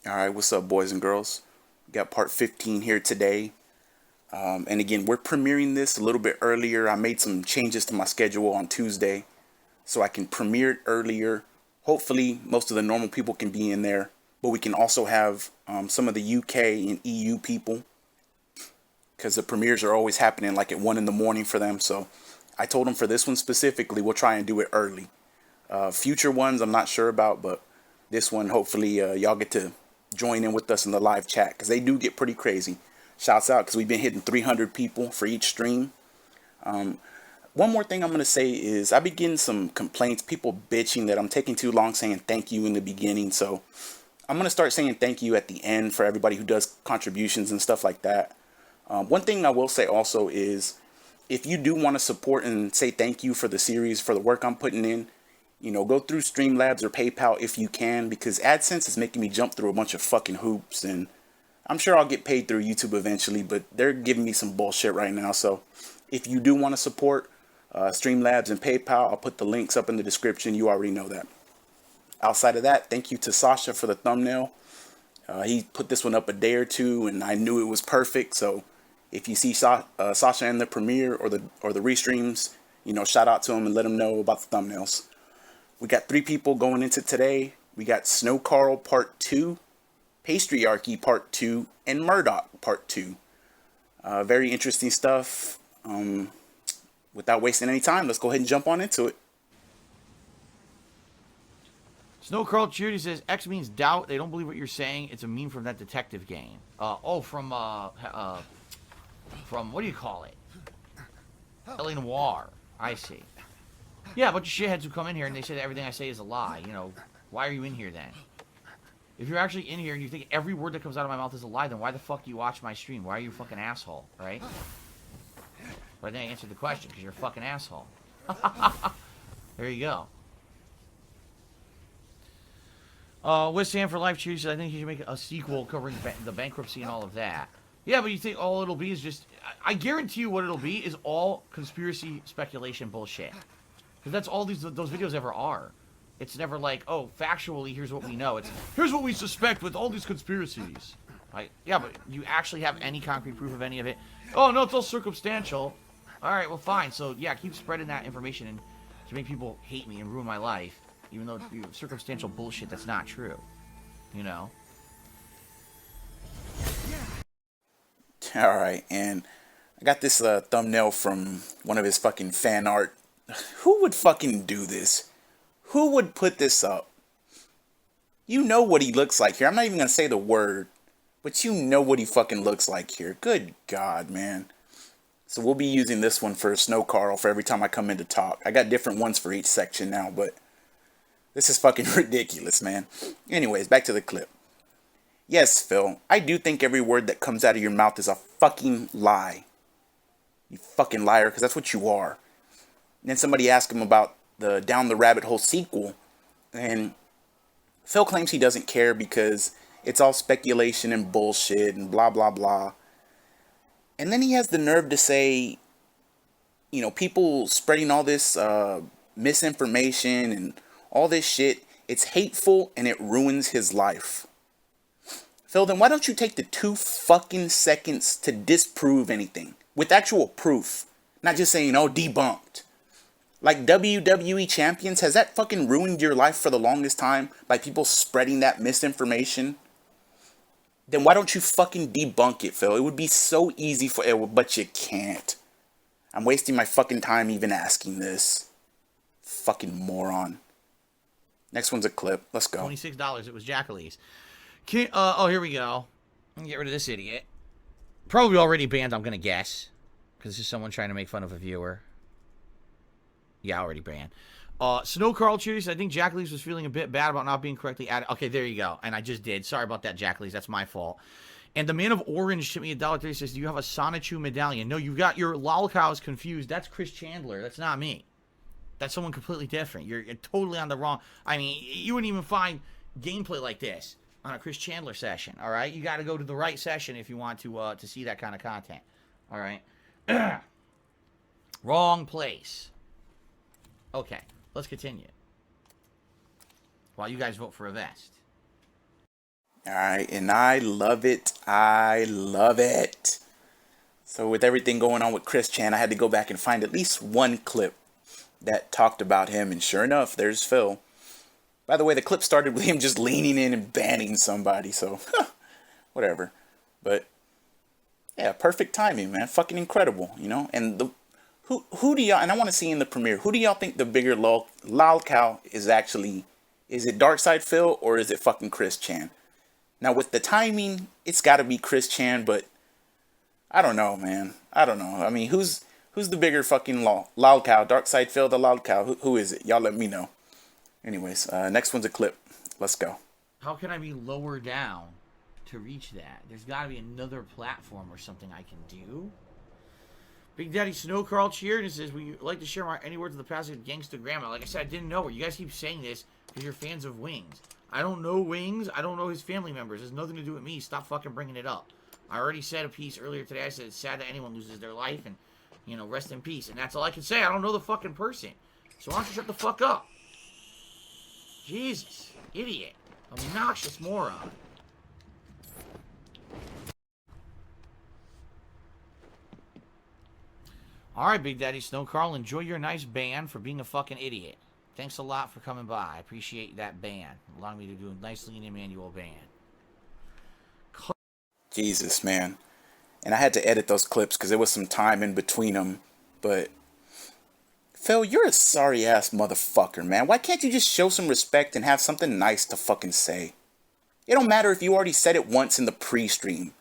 Alright, what's up, boys and girls? We got part 15 here today. And again, we're premiering this a little bit earlier. I made some changes to my schedule on Tuesday so I can premiere it earlier. Hopefully, most of the normal people can be in there, but we can also have some of the UK and EU people because the premieres are always happening like at 1 in the morning for them. So I told them for this one specifically, we'll try and do it early. Future ones, I'm not sure about, but this one, hopefully, y'all get to join in with us in the live chat because they do get pretty crazy. Shouts out because we've been hitting 300 people for each stream. One more thing I'm going to say is I've been getting some complaints, people bitching that I'm taking too long saying thank you in the beginning. So I'm going to start saying thank you at the end for everybody who does contributions and stuff like that. One thing I will say also is if you do want to support and say thank you for the series, for the work I'm putting in, you know, go through Streamlabs or PayPal if you can, because AdSense is making me jump through a bunch of fucking hoops, and I'm sure I'll get paid through YouTube eventually, but they're giving me some bullshit right now. So if you do want to support Streamlabs and PayPal, I'll put the links up in the description. You already know that. Outside of that, thank you to Sasha for the thumbnail. He put this one up a day or two, and I knew it was perfect. So if you see Sasha in the premiere or the restreams, you know, shout out to him and let him know about the thumbnails. We got 3 people going into today. We got SnowKarl Part 2, Pastryarchy Part 2, and Merdok Part 2. Very interesting stuff. Without wasting any time, let's go ahead and jump on into it. SnowKarl Judy says X means doubt. They don't believe what you're saying. It's a meme from that detective game. From what do you call it? L.A. Noir. I see. Yeah, a bunch of shitheads who come in here and they say that everything I say is a lie. You know, why are you in here then? If you're actually in here and you think every word that comes out of my mouth is a lie, then why the fuck do you watch my stream? Why are you a fucking asshole, right? But then I answered the question, because you're a fucking asshole. There you go. With Sam for Life Choose, I think you should make a sequel covering the bankruptcy and all of that. Yeah, but you think all it'll be is just... I guarantee you what it'll be is all conspiracy speculation bullshit. Because that's all those videos ever are. It's never like, oh, factually, here's what we know. It's, here's what we suspect with all these conspiracies. Right? Yeah, but do you actually have any concrete proof of any of it? Oh, no, it's all circumstantial. All right, well, fine. So, yeah, keep spreading that information and to make people hate me and ruin my life. Even though it's circumstantial bullshit that's not true. You know? Alright, and I got this thumbnail from one of his fucking fan art. Who would fucking do this? Who would put this up? You know what he looks like here. I'm not even going to say the word, but you know what he fucking looks like here. Good God, man. So we'll be using this one for SnowKarl for every time I come in to talk. I got different ones for each section now, but this is fucking ridiculous, man. Anyways, back to the clip. Yes, Phil, I do think every word that comes out of your mouth is a fucking lie. You fucking liar, because that's what you are. And then somebody asked him about the Down the Rabbit Hole sequel, and Phil claims he doesn't care because it's all speculation and bullshit and blah blah blah. And then he has the nerve to say, you know, people spreading all this misinformation and all this shit, it's hateful and it ruins his life. Phil, then why don't you take the 2 fucking seconds to disprove anything with actual proof, not just saying, oh, debunked. Like WWE champions, has that fucking ruined your life for the longest time by people spreading that misinformation? Then why don't you fucking debunk it, Phil? It would be so easy for it, but you can't. I'm wasting my fucking time even asking this. Fucking moron. Next one's a clip. Let's go. $26. It was Jackalese. Oh, here we go. Get rid of this idiot. Probably already banned, I'm going to guess. Because this is someone trying to make fun of a viewer. Yeah, already banned. SnowKarl Cheers. I think Jackalese was feeling a bit bad about not being correctly added. Okay, there you go. And I just did. Sorry about that, Jackalese. That's my fault. And the Man of Orange tipped me $1.30. Says, do you have a Sonichu medallion? No, you've got your lolcows confused. That's Chris Chandler. That's not me. That's someone completely different. You're totally on the wrong... I mean, you wouldn't even find gameplay like this on a Chris Chandler session, all right? You got to go to the right session if you want to see that kind of content, all right? Wrong place. Okay, let's continue. While you guys vote for a vest. All right, and I love it. I love it. So with everything going on with Chris Chan, I had to go back and find at least one clip that talked about him, and sure enough, there's Phil. By the way, the clip started with him just leaning in and banning somebody, so whatever. But yeah, perfect timing, man. Fucking incredible, you know. And the who do y'all, and I want to see in the premiere, who do y'all think the bigger lol cow is actually? Is it Darkside Phil or is it fucking Chris Chan? Now with the timing, it's got to be Chris Chan, but I don't know, man. I don't know. I mean, who's the bigger fucking lol cow? Darkside Phil, the lol cow. Who is it? Y'all let me know. Anyways, next one's a clip. Let's go. How can I be lower down to reach that? There's got to be another platform or something I can do. Big Daddy SnowKarl cheered and says, "Would you like to share my any words of the passage of Gangsta Grandma?" Like I said, I didn't know her. You guys keep saying this because you're fans of Wings. I don't know Wings. I don't know his family members. It has nothing to do with me. Stop fucking bringing it up. I already said a piece earlier today. I said it's sad that anyone loses their life and, you know, rest in peace. And that's all I can say. I don't know the fucking person. So why don't you shut the fuck up? Jesus. Idiot. Obnoxious moron. Alright, Big Daddy SnowKarl. Enjoy your nice ban for being a fucking idiot. Thanks a lot for coming by. I appreciate that ban. Allowing me to do a nice lean manual ban. Jesus, man. And I had to edit those clips because there was some time in between them. But Phil, you're a sorry ass motherfucker, man. Why can't you just show some respect and have something nice to fucking say? It don't matter if you already said it once in the pre-stream.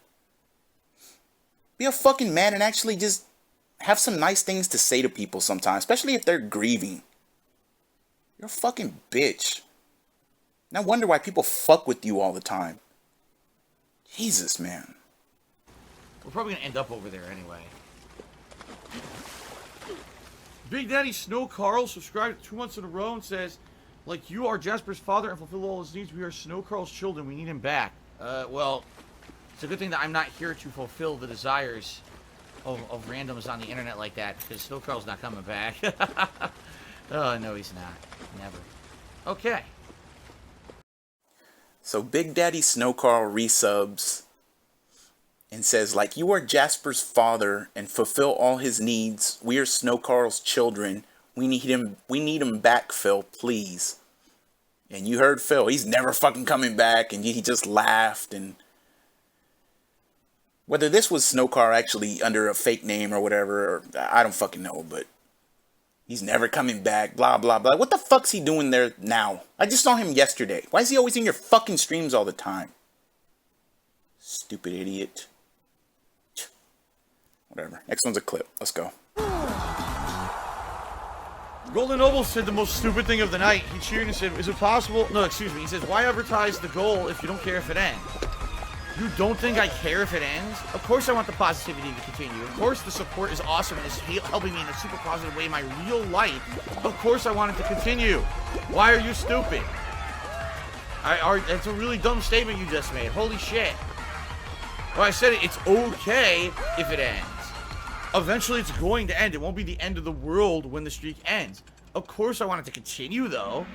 Be a fucking man and actually just have some nice things to say to people sometimes, especially if they're grieving. You're a fucking bitch. No wonder why people fuck with you all the time. Jesus, man. We're probably going to end up over there anyway. Big Daddy SnowKarl subscribed 2 months in a row and says, like you are Jasper's father and fulfill all his needs, we are SnowKarl's children. We need him back. Well, it's a good thing that I'm not here to fulfill the desires of randoms on the internet like that, because SnowKarl's not coming back. Oh, no, he's not. Never. Okay. So Big Daddy SnowKarl resubs and says, like, you are Jasper's father and fulfill all his needs. We are SnowKarl's children. We need him back, Phil, please. And you heard Phil. He's never fucking coming back. And he just laughed. And whether this was SnowKarl actually under a fake name or whatever, or, I don't fucking know, but he's never coming back, blah, blah, blah. What the fuck's he doing there now? I just saw him yesterday. Why is he always in your fucking streams all the time? Stupid idiot. Whatever. Next one's a clip. Let's go. Golden Noble said the most stupid thing of the night. He cheered and said, is it possible? No, excuse me. He says, why advertise the goal if you don't care if it ends? You don't think I care if it ends? Of course I want the positivity to continue. Of course the support is awesome and is helping me in a super positive way in my real life. Of course I want it to continue. Why are you stupid? That's a really dumb statement you just made. Holy shit. Well, I said it's okay if it ends. Eventually it's going to end. It won't be the end of the world when the streak ends. Of course I want it to continue though.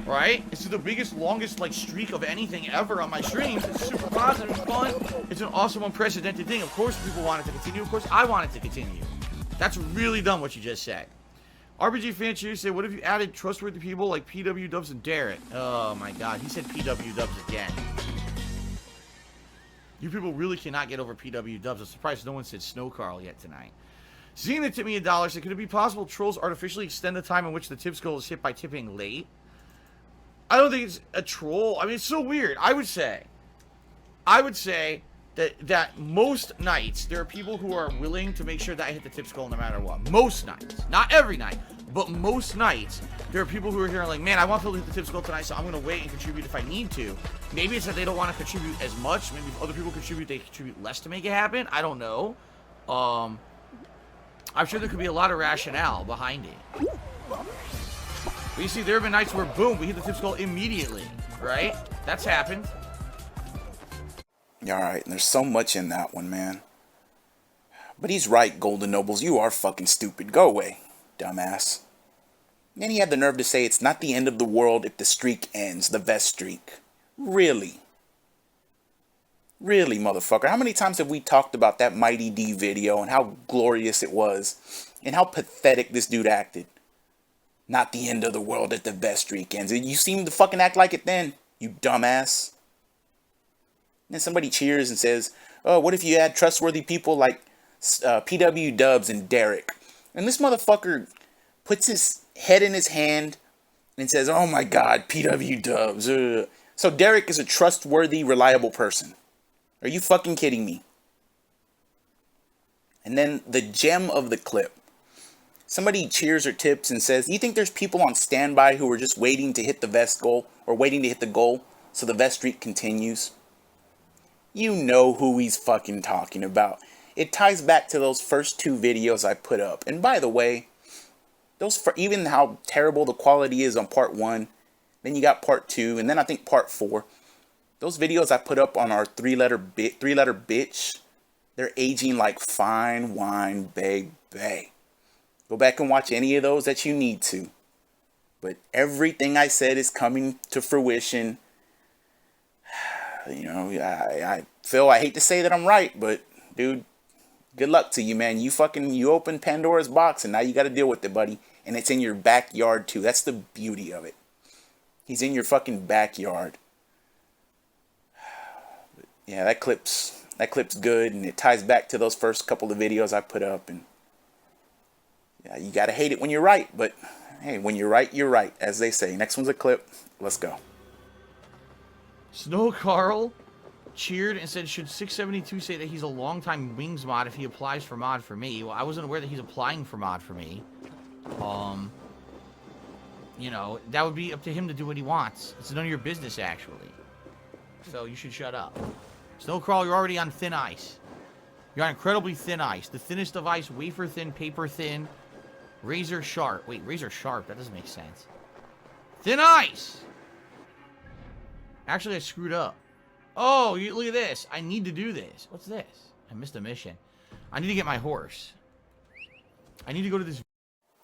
Right? This is the biggest, longest, like, streak of anything ever on my streams. It's super positive, fun. It's an awesome, unprecedented thing. Of course people want it to continue. Of course I want it to continue. That's really dumb what you just said. RBG fan cheers said, what if you added trustworthy people like PW Dubs and Darren? Oh my god, he said PW Dubs again. You people really cannot get over PW Dubs. I'm surprised no one said SnowKarl yet tonight. Xena tipped me $1. Said, could it be possible trolls artificially extend the time in which the tips goal is hit by tipping late? I don't think it's a troll. I mean, it's so weird. I would say that most nights there are people who are willing to make sure that I hit the tips goal no matter what. Most nights, not every night, but most nights there are people who are here like, man, I want to hit the tips goal tonight, so I'm going to wait and contribute if I need to. Maybe it's that they don't want to contribute as much. Maybe if other people contribute, they contribute less to make it happen. I don't know. I'm sure there could be a lot of rationale behind it. But you see, there have been nights where, boom, we hit the tips goal immediately, right? That's happened. Yeah, alright, and there's so much in that one, man. But he's right, Golden Nobles, you are fucking stupid. Go away, dumbass. And then he had the nerve to say it's not the end of the world if the streak ends, the vest streak. Really? Really, motherfucker, how many times have we talked about that Mighty D video and how glorious it was and how pathetic this dude acted? Not the end of the world at the best streak ends. You seem to fucking act like it then, you dumbass. And then somebody cheers and says, oh, what if you had trustworthy people like PW Dubs and Derek? And this motherfucker puts his head in his hand and says, oh my god, PW Dubs. So Derek is a trustworthy, reliable person. Are you fucking kidding me? And then the gem of the clip. Somebody cheers or tips and says, you think there's people on standby who are just waiting to hit the vest goal or waiting to hit the goal so the vest streak continues? You know who he's fucking talking about. It ties back to those first two videos I put up. And by the way, even how terrible the quality is on part 1, then you got part 2, and then I think part 4. Those videos I put up on our three-letter bitch, they're aging like fine wine, baby. Go back and watch any of those that you need to. But everything I said is coming to fruition. You know, Phil, I hate to say that I'm right, but dude, good luck to you, man. You opened Pandora's box and now you got to deal with it, buddy. And it's in your backyard too. That's the beauty of it. He's in your fucking backyard. Yeah, that clip's good, and it ties back to those first couple of videos I put up. And yeah, you gotta hate it when you're right, but hey, when you're right, as they say. Next one's a clip. Let's go. SnowKarl cheered and said, should 672 say that he's a longtime Wings mod if he applies for mod for me? Well, I wasn't aware that he's applying for mod for me. You know, that would be up to him to do what he wants. It's none of your business, actually. So you should shut up. SnowKarl, you're already on thin ice. You're on incredibly thin ice. The thinnest of ice, wafer thin, paper thin, razor sharp. Wait, razor sharp? That doesn't make sense. Thin ice! Actually, I screwed up. Oh, look at this. I need to do this. What's this? I missed a mission. I need to get my horse. I need to go to this...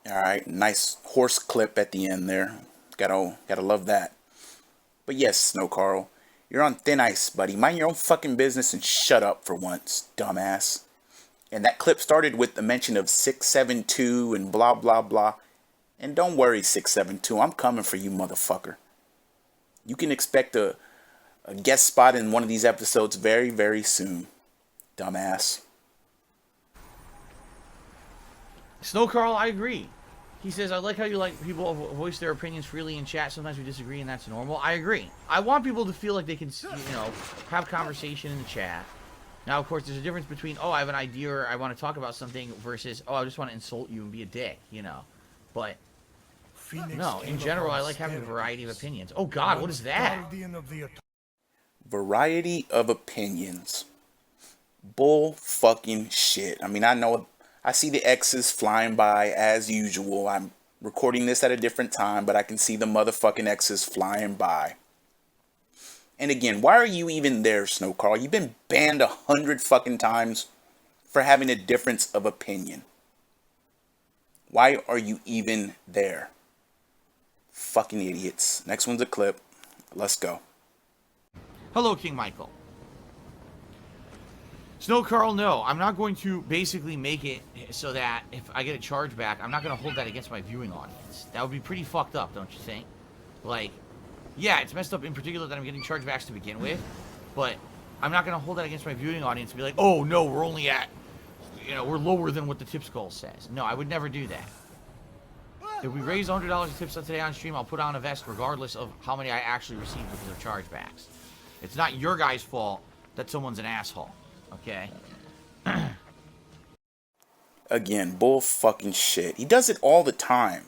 Alright, nice horse clip at the end there. Gotta love that. But yes, SnowKarl, you're on thin ice, buddy. Mind your own fucking business and shut up for once, dumbass. And that clip started with the mention of 672 and blah, blah, blah. And don't worry, 672, I'm coming for you, motherfucker. You can expect a guest spot in one of these episodes very, very soon, dumbass. SnowKarl, I agree. He says, I like how you like people voice their opinions freely in chat. Sometimes we disagree, and that's normal. I agree. I want people to feel like they can, you know, have conversation in the chat. Now, of course, there's a difference between, oh, I have an idea or I want to talk about something versus, oh, I just want to insult you and be a dick, you know. But, no, in general, I like having a variety of opinions. Oh, God, what is that? Variety of opinions. Bull fucking shit. I mean, I see the X's flying by as usual. I'm recording this at a different time, but I can see the motherfucking X's flying by. And again, why are you even there, SnowKarl? You've been banned 100 fucking times for having a difference of opinion. Why are you even there? Fucking idiots. Next one's a clip. Let's go. Hello, King Michael. SnowKarl, no, I'm not going to basically make it so that if I get a charge back, I'm not going to hold that against my viewing audience. That would be pretty fucked up, don't you think? Like, yeah, it's messed up in particular that I'm getting chargebacks to begin with, but I'm not going to hold that against my viewing audience and be like, oh, no, we're only at, you know, we're lower than what the tips goal says. No, I would never do that. If we raise $100 of tips today on stream, I'll put on a vest regardless of how many I actually receive because of chargebacks. It's not your guys' fault that someone's an asshole. Okay. Again, bull fucking shit. He does it all the time.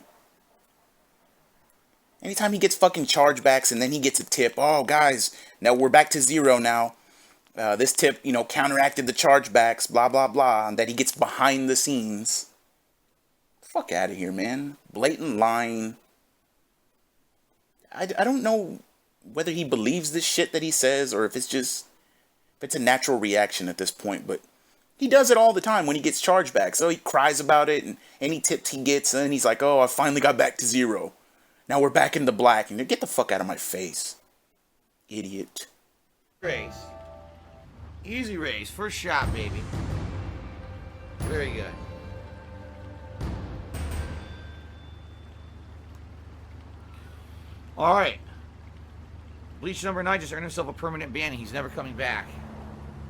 Anytime he gets fucking chargebacks and then he gets a tip. Oh, guys, now we're back to zero now. This tip, you know, counteracted the chargebacks, blah, blah, blah. And that he gets behind the scenes. Fuck out of here, man. Blatant lying. I don't know whether he believes this shit that he says or if it's a natural reaction at this point, but he does it all the time when he gets chargebacks. So he cries about it, and any tips he gets, and then he's like, oh, I finally got back to zero. Now we're back in the black, and get the fuck out of my face. Idiot. Grace. Easy race. First shot, baby. Very good. All right. Bleach number 9 just earned himself a permanent ban and he's never coming back.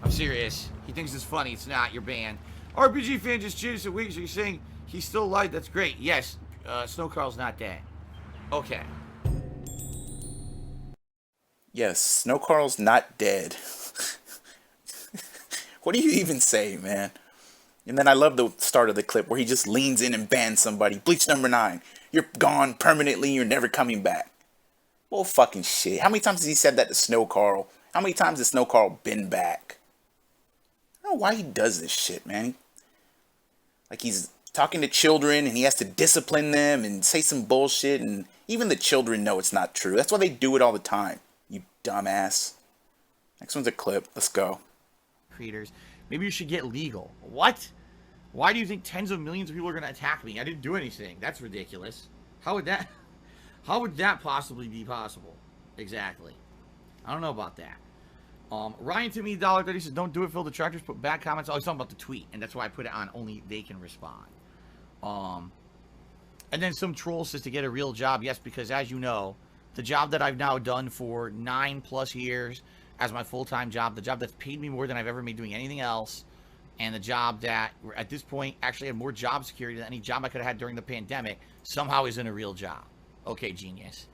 I'm serious. He thinks it's funny. It's not. You're banned. RPG fan just changed a week, so you're saying he's still alive. That's great. Yes. SnowKarl's not dead. Okay. Yes, SnowKarl's not dead. What do you even say, man? And then I love the start of the clip where he just leans in and bans somebody. Bleach number 9. You're gone permanently. You're never coming back. Well, fucking shit. How many times has he said that to SnowKarl? How many times has SnowKarl been back? I don't know why he does this shit, man. Like he's talking to children and he has to discipline them and say some bullshit, and even the children know it's not true. That's why they do it all the time. You dumbass. Next one's a clip. Let's go. Creators. Maybe you should get legal. What? Why do you think tens of millions of people are going to attack me? I didn't do anything. That's ridiculous. How would that possibly be possible? Exactly. I don't know about that. Ryan to me, $1.30 says, don't do it, Phil. Detractors put bad comments. Oh, he's talking about the tweet, and that's why I put it on only they can respond. And then some troll says to get a real job. Yes, because as you know, the job that I've now done for 9+ years as my full-time job, the job that's paid me more than I've ever made doing anything else, and the job that, at this point, actually had more job security than any job I could have had during the pandemic, somehow isn't a real job. Okay, genius.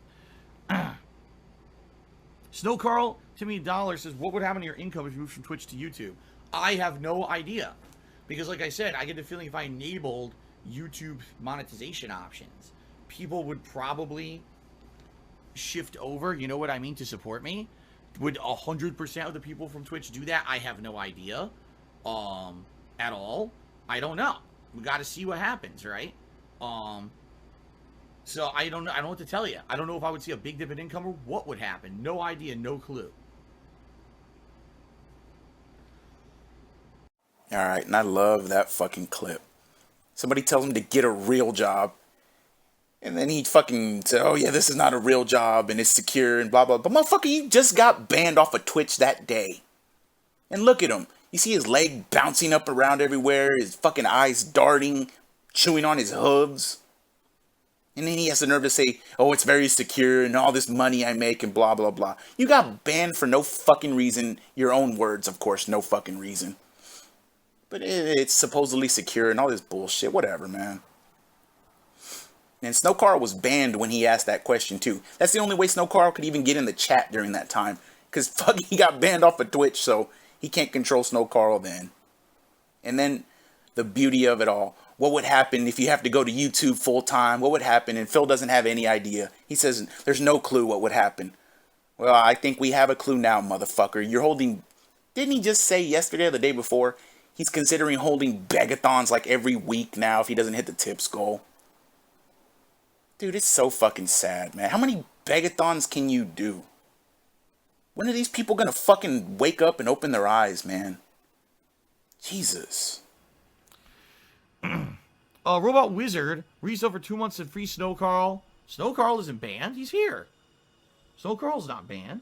SnowKarl, Timmy Dollar says, what would happen to your income if you moved from Twitch to YouTube? I have no idea. Because like I said, I get the feeling if I enabled YouTube monetization options, people would probably shift over, you know what I mean, to support me. Would 100% of the people from Twitch do that? I have no idea. At all. I don't know. We got to see what happens, right? So I don't know. I don't know what to tell you. I don't know if I would see a big dip in income or what would happen. No idea. No clue. Alright, and I love that fucking clip. Somebody tells him to get a real job, and then he fucking said, oh yeah, this is not a real job, and it's secure, and blah, blah, blah. But motherfucker, you just got banned off of Twitch that day. And look at him. You see his leg bouncing up around everywhere, his fucking eyes darting, chewing on his hooves. And then he has the nerve to say, oh, it's very secure, and all this money I make, and blah, blah, blah. You got banned for no fucking reason. Your own words, of course, no fucking reason. But it's supposedly secure and all this bullshit. Whatever, man. And SnowKarl was banned when he asked that question, too. That's the only way SnowKarl could even get in the chat during that time. Because fuck, he got banned off of Twitch, so he can't control SnowKarl then. And then the beauty of it all. What would happen if you have to go to YouTube full time? What would happen? And Phil doesn't have any idea. He says there's no clue what would happen. Well, I think we have a clue now, motherfucker. You're holding... Didn't he just say yesterday or the day before? He's considering holding begathons like every week now if he doesn't hit the tips goal. Dude, it's so fucking sad, man. How many begathons can you do? When are these people gonna fucking wake up and open their eyes, man? Jesus. Robot Wizard resale for 2 months and free SnowKarl. SnowKarl isn't banned. He's here. SnowKarl's not banned.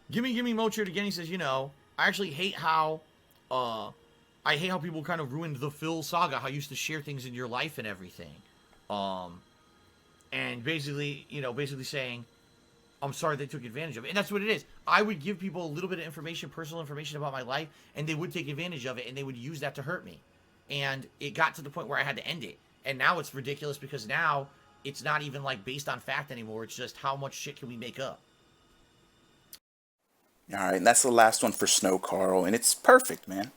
Gimme Mochard again. He says, you know, I actually hate how people kind of ruined the Phil saga. How you used to share things in your life and everything. And basically saying, I'm sorry they took advantage of it. And that's what it is. I would give people a little bit of information, personal information about my life, and they would take advantage of it, and they would use that to hurt me. And it got to the point where I had to end it. And now it's ridiculous because now it's not even like based on fact anymore. It's just how much shit can we make up. Alright, and that's the last one for SnowKarl, and it's perfect, man.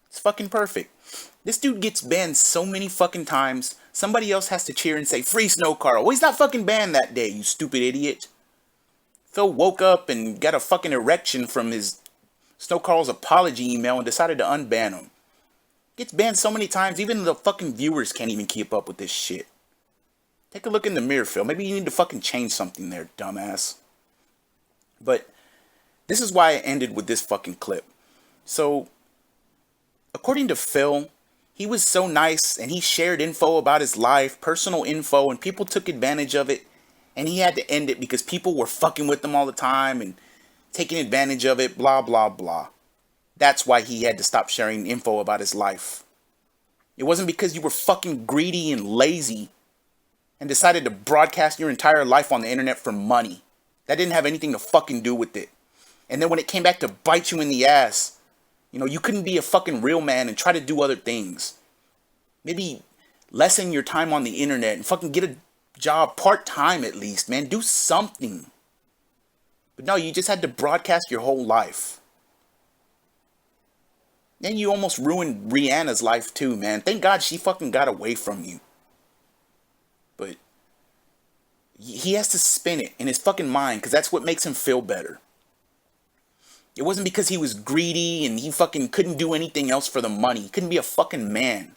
It's fucking perfect. This dude gets banned so many fucking times, somebody else has to cheer and say, free SnowKarl. Well, he's not fucking banned that day, you stupid idiot. Phil woke up and got a fucking erection from his SnowKarl's apology email and decided to unban him. Gets banned so many times, even the fucking viewers can't even keep up with this shit. Take a look in the mirror, Phil. Maybe you need to fucking change something there, dumbass. But this is why I ended with this fucking clip. So, according to Phil, he was so nice and he shared info about his life, personal info, and people took advantage of it. And he had to end it because people were fucking with him all the time and taking advantage of it, blah, blah, blah. That's why he had to stop sharing info about his life. It wasn't because you were fucking greedy and lazy and decided to broadcast your entire life on the internet for money. That didn't have anything to fucking do with it. And then when it came back to bite you in the ass, you know, you couldn't be a fucking real man and try to do other things. Maybe lessen your time on the internet and fucking get a job part-time at least, man. Do something. But no, you just had to broadcast your whole life. Then you almost ruined Rihanna's life too, man. Thank God she fucking got away from you. But he has to spin it in his fucking mind because that's what makes him feel better. It wasn't because he was greedy and he fucking couldn't do anything else for the money. He couldn't be a fucking man.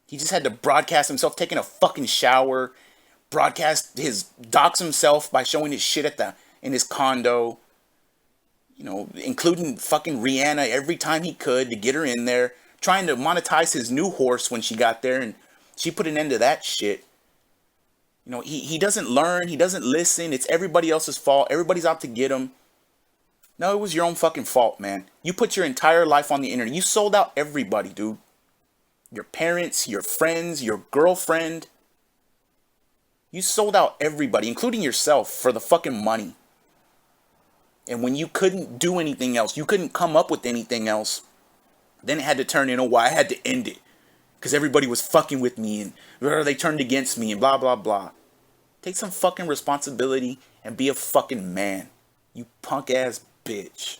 He just had to broadcast himself taking a fucking shower, dox himself by showing his shit in his condo, you know, including fucking Rihanna every time he could to get her in there, trying to monetize his new horse when she got there, and she put an end to that shit. You know, he doesn't learn, he doesn't listen, it's everybody else's fault, everybody's out to get him. No, it was your own fucking fault, man. You put your entire life on the internet. You sold out everybody, dude. Your parents, your friends, your girlfriend. You sold out everybody, including yourself, for the fucking money. And when you couldn't do anything else, you couldn't come up with anything else, then it had to turn into why I had to end it. Because everybody was fucking with me and they turned against me and blah, blah, blah. Take some fucking responsibility and be a fucking man. You punk ass bitch.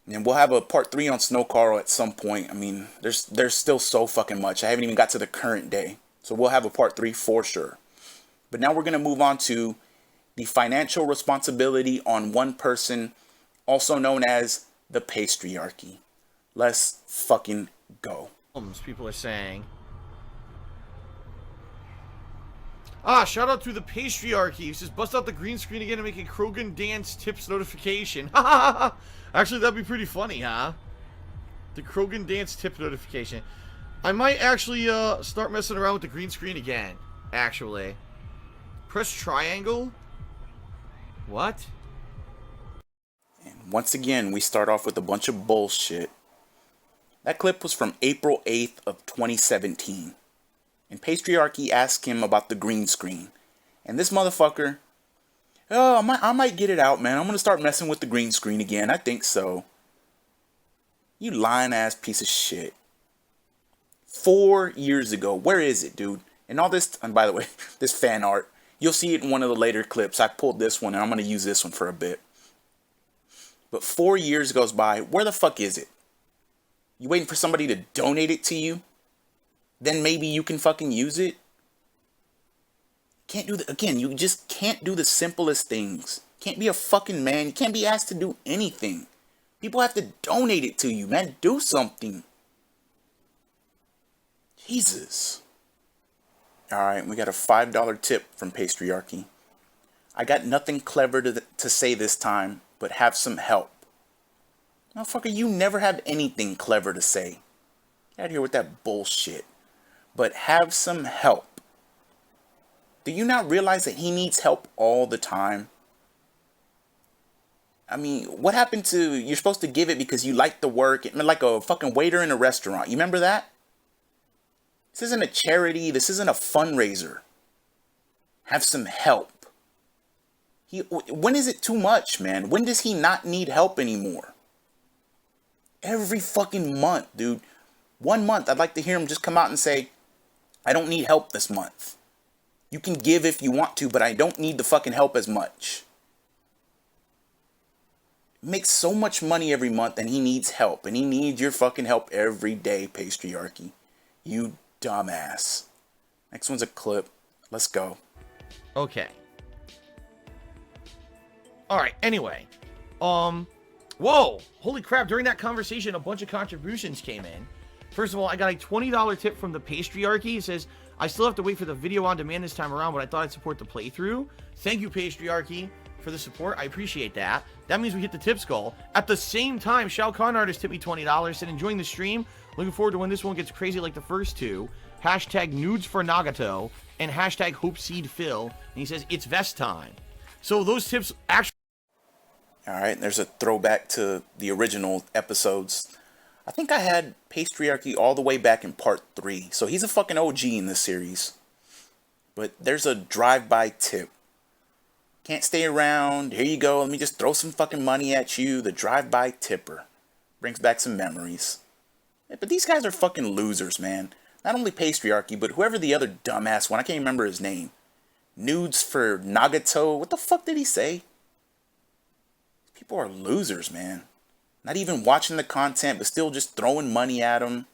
And we'll have a part 3 on SnowKarl at some point. I mean, there's still so fucking much. I haven't even got to the current day. So we'll have a part 3 for sure. But now we're going to move on to the financial responsibility on one person, also known as the Pastryarchy. Let's fucking go. People are saying. Shout out to the Pastryarchy. He says, bust out the green screen again and make a Krogan dance tips notification. Actually, that'd be pretty funny, huh? The Krogan dance tip notification. I might actually start messing around with the green screen again, actually. Press triangle? What? And once again, we start off with a bunch of bullshit. That clip was from April 8th of 2017. And Pastryarchy asked him about the green screen. And this motherfucker, oh, I might get it out, man. I'm going to start messing with the green screen again. I think so. You lying ass piece of shit. 4 years ago. Where is it, dude? And all this, and by the way, this fan art, you'll see it in one of the later clips. I pulled this one and I'm going to use this one for a bit. But 4 years goes by. Where the fuck is it? You waiting for somebody to donate it to you? Then maybe you can fucking use it? Can't do the, again, you just can't do the simplest things. Can't be a fucking man. You can't be asked to do anything. People have to donate it to you, man. Do something. Jesus. Alright, we got a $5 tip from Pastryarchy. I got nothing clever to say this time, but have some help. Motherfucker, you never have anything clever to say. Get out of here with that bullshit. But have some help. Do you not realize that he needs help all the time? I mean, what happened to, you're supposed to give it because you like the work, like a fucking waiter in a restaurant. You remember that? This isn't a charity. This isn't a fundraiser. Have some help. When is it too much, man? When does he not need help anymore? Every fucking month, dude. 1 month, I'd like to hear him just come out and say, I don't need help this month. You can give if you want to, but I don't need the fucking help as much. Makes so much money every month and he needs help. And he needs your fucking help every day, Pastryarchy. You dumbass. Next one's a clip. Let's go. Okay. Alright, anyway. Whoa! Holy crap, during that conversation, a bunch of contributions came in. First of all, I got a $20 tip from the Pastryarchy. It says, I still have to wait for the video on demand this time around, but I thought I'd support the playthrough. Thank you, Pastryarchy, for the support. I appreciate that. That means we hit the tips goal. At the same time, Shao Kahn Artist tipped me $20, said enjoying the stream. Looking forward to when this one gets crazy like the first two. Hashtag nudes for Nagato. and hashtag HopeSeedPhil, and he says it's vest time. So those tips actually. All right, there's a throwback to the original episodes. I think I had Pastryarchy all the way back in part 3, so he's a fucking OG in this series. But there's a drive-by tip. Can't stay around, here you go, let me just throw some fucking money at you, the drive-by tipper. Brings back some memories. Yeah, but these guys are fucking losers, man. Not only Pastryarchy, but whoever the other dumbass one, I can't remember his name. Nudes for Nagato, what the fuck did he say? People are losers, man. Not even watching the content, but still just throwing money at them.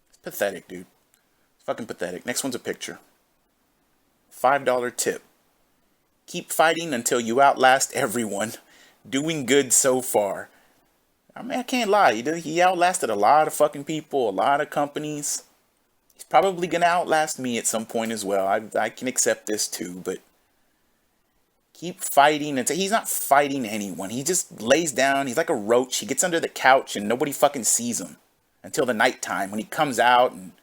It's pathetic, dude. It's fucking pathetic. Next one's a picture. $5 tip. Keep fighting until you outlast everyone. Doing good so far. I mean, I can't lie. He outlasted a lot of fucking people, a lot of companies. He's probably gonna outlast me at some point as well. I can accept this too, but keep fighting until he's not fighting anyone. He just lays down. He's like a roach. He gets under the couch and nobody fucking sees him until the nighttime when he comes out and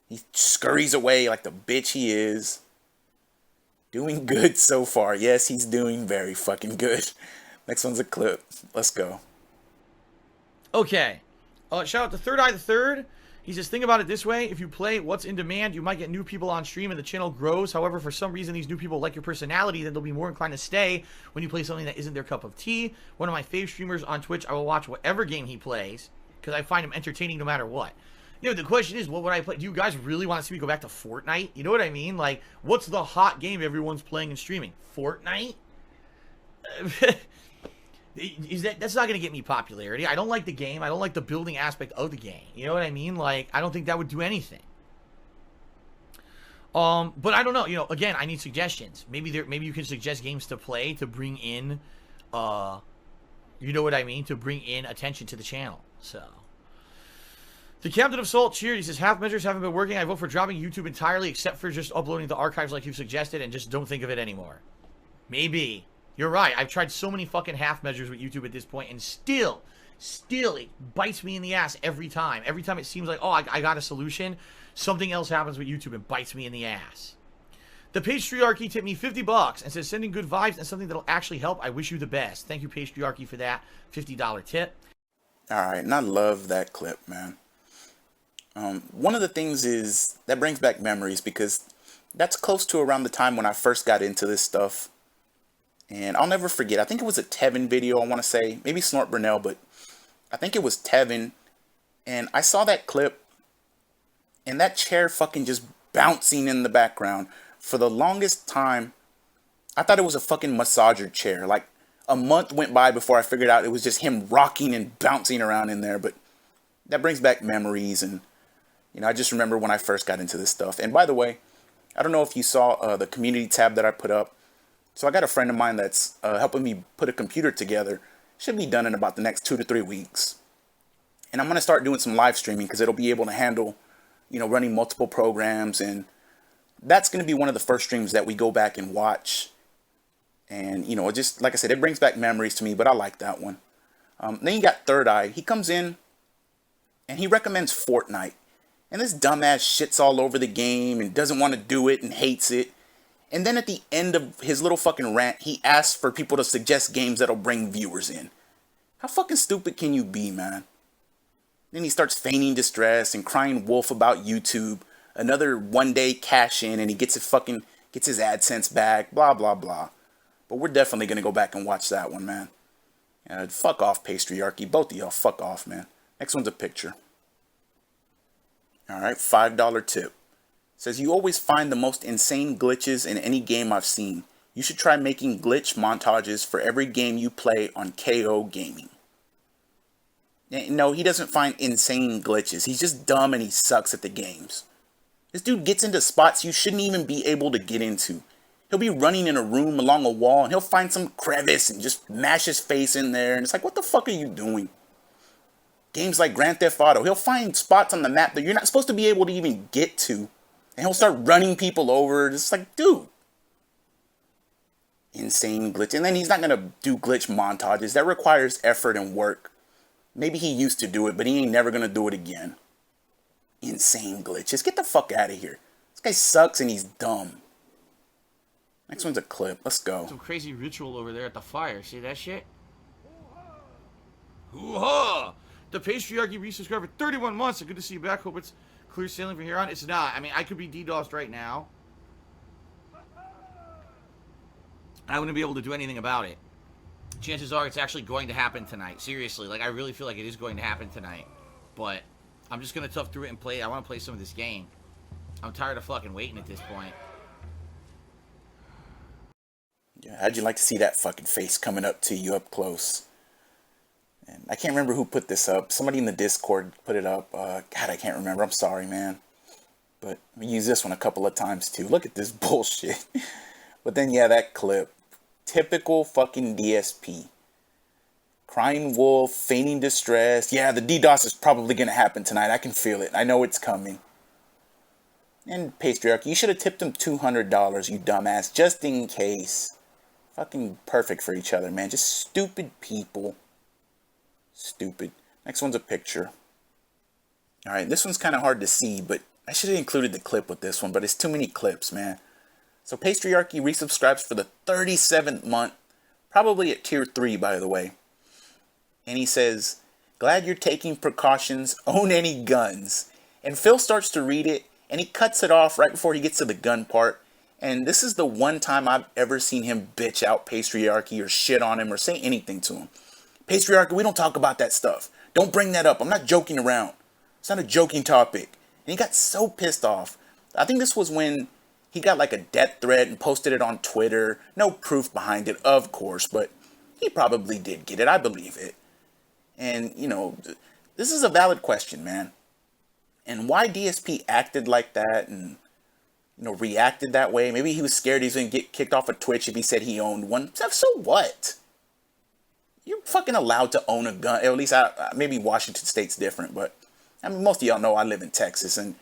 he scurries away like the bitch he is. Doing good so far. Yes, he's doing very fucking good. Next one's a clip. Let's go. Okay. Shout out to Third Eye the Third. He says, think about it this way. If you play what's in demand, you might get new people on stream and the channel grows. However, for some reason, these new people like your personality, then they'll be more inclined to stay when you play something that isn't their cup of tea. One of my fave streamers on Twitch, I will watch whatever game he plays because I find him entertaining no matter what. You know, the question is, what would I play? Do you guys really want to see me go back to Fortnite? You know what I mean? Like, what's the hot game everyone's playing and streaming? Fortnite? That's not going to get me popularity. I don't like the game. I don't like the building aspect of the game. You know what I mean? Like, I don't think that would do anything. But I don't know. You know, again, I need suggestions. Maybe you can suggest games to play to bring in, you know what I mean? To bring in attention to the channel. So, the Captain of Salt cheered. He says, half measures haven't been working. I vote for dropping YouTube entirely except for just uploading the archives like you've suggested and just don't think of it anymore. Maybe. You're right. I've tried so many fucking half measures with YouTube at this point, and still it bites me in the ass every time. Every time it seems like, oh, I got a solution, something else happens with YouTube and bites me in the ass. The Pastryarchy tipped me $50 and says, sending good vibes and something that'll actually help. I wish you the best. Thank you, Pastryarchy, for that $50 tip. Alright, and I love that clip, man. One of the things is, that brings back memories because that's close to around the time when I first got into this stuff. And I'll never forget, I think it was a Tevin video, I want to say. Maybe Snort Brunel, but I think it was Tevin. And I saw that clip, and that chair fucking just bouncing in the background. For the longest time, I thought it was a fucking massager chair. Like, a month went by before I figured out it was just him rocking and bouncing around in there. But that brings back memories, and, you know, I just remember when I first got into this stuff. And by the way, I don't know if you saw the community tab that I put up. So I got a friend of mine that's helping me put a computer together. Should be done in about the next 2 to 3 weeks. And I'm going to start doing some live streaming because it'll be able to handle, you know, running multiple programs. And that's going to be one of the first streams that we go back and watch. And, you know, just like I said, it brings back memories to me, but I like that one. Then you got Third Eye. He comes in and he recommends Fortnite. And this dumbass shits all over the game and doesn't want to do it and hates it. And then at the end of his little fucking rant, he asks for people to suggest games that'll bring viewers in. How fucking stupid can you be, man? Then he starts feigning distress and crying wolf about YouTube. Another one-day cash in and he gets his AdSense back, blah, blah, blah. But we're definitely going to go back and watch that one, man. Fuck off, Pastryarchy. Both of y'all, fuck off, man. Next one's a picture. Alright, $5 tip. Says, you always find the most insane glitches in any game I've seen. You should try making glitch montages for every game you play on KO Gaming. No, he doesn't find insane glitches. He's just dumb and he sucks at the games. This dude gets into spots you shouldn't even be able to get into. He'll be running in a room along a wall and he'll find some crevice and just mash his face in there. And it's like, what the fuck are you doing? Games like Grand Theft Auto, he'll find spots on the map that you're not supposed to be able to even get to. And he'll start running people over. It's like, dude. Insane glitch. And then he's not going to do glitch montages. That requires effort and work. Maybe he used to do it, but he ain't never going to do it again. Insane glitches. Get the fuck out of here. This guy sucks and he's dumb. Next one's a clip. Let's go. Some crazy ritual over there at the fire. See that shit? Hoo-ha! The Pastryarchy resubscribed for 31 months. So good to see you back. Hope it's clear sailing from here on. It's not. I mean, I could be DDoSed right now. I wouldn't be able to do anything about it. Chances are it's actually going to happen tonight. Seriously, like, I really feel like it is going to happen tonight. But I'm just going to tough through it and play. I want to play some of this game. I'm tired of fucking waiting at this point. Yeah, how'd you like to see that fucking face coming up to you up close? And I can't remember who put this up. Somebody in the Discord put it up. God, I can't remember. I'm sorry, man. But we use this one a couple of times too. Look at this bullshit. But then, yeah, that clip. Typical fucking DSP. Crying wolf, feigning distress. Yeah, the DDoS is probably going to happen tonight. I can feel it. I know it's coming. And Pastryarchy, you should have tipped him $200, you dumbass, just in case. Fucking perfect for each other, man. Just stupid people. Stupid. Next one's a picture. Alright, this one's kind of hard to see, but I should have included the clip with this one, but it's too many clips, man. So Pastryarchy resubscribes for the 37th month, probably at tier 3, by the way. And he says, glad you're taking precautions, own any guns. And Phil starts to read it, and he cuts it off right before he gets to the gun part. And this is the one time I've ever seen him bitch out Pastryarchy or shit on him or say anything to him. Pastryarchy, we don't talk about that stuff. Don't bring that up. I'm not joking around. It's not a joking topic. And he got so pissed off. I think this was when he got like a death threat and posted it on Twitter. No proof behind it, of course, but he probably did get it. I believe it. And, you know, this is a valid question, man. And why DSP acted like that and, you know, reacted that way. Maybe he was scared he's going to get kicked off of Twitch if he said he owned one. So what? You're fucking allowed to own a gun. At least maybe Washington State's different, but I mean, most of y'all know I live in Texas, and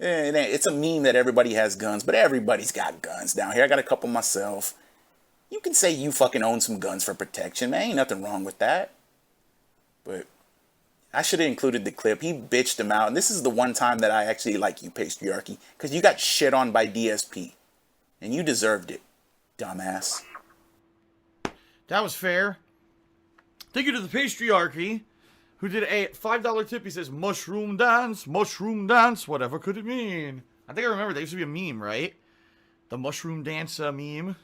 it's a meme that everybody has guns, but everybody's got guns down here. I got a couple myself. You can say you fucking own some guns for protection, man. Ain't nothing wrong with that. But I should have included the clip. He bitched him out, and this is the one time that I actually like you, Pastryarchy, because you got shit on by DSP, and you deserved it, dumbass. That was fair. Thank you to the Pastryarchy, who did a $5 tip. He says, mushroom dance, whatever could it mean? I think I remember, there used to be a meme, right? The mushroom dance meme.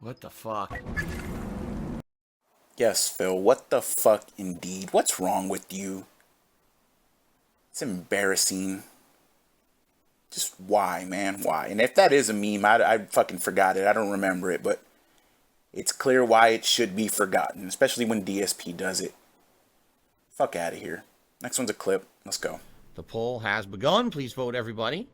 What the fuck? Yes, Phil, what the fuck indeed? What's wrong with you? It's embarrassing. Just why, man? Why? And if that is a meme, I fucking forgot it. I don't remember it, but it's clear why it should be forgotten, especially when DSP does it. Fuck out of here. Next one's a clip. Let's go. The poll has begun. Please vote, everybody.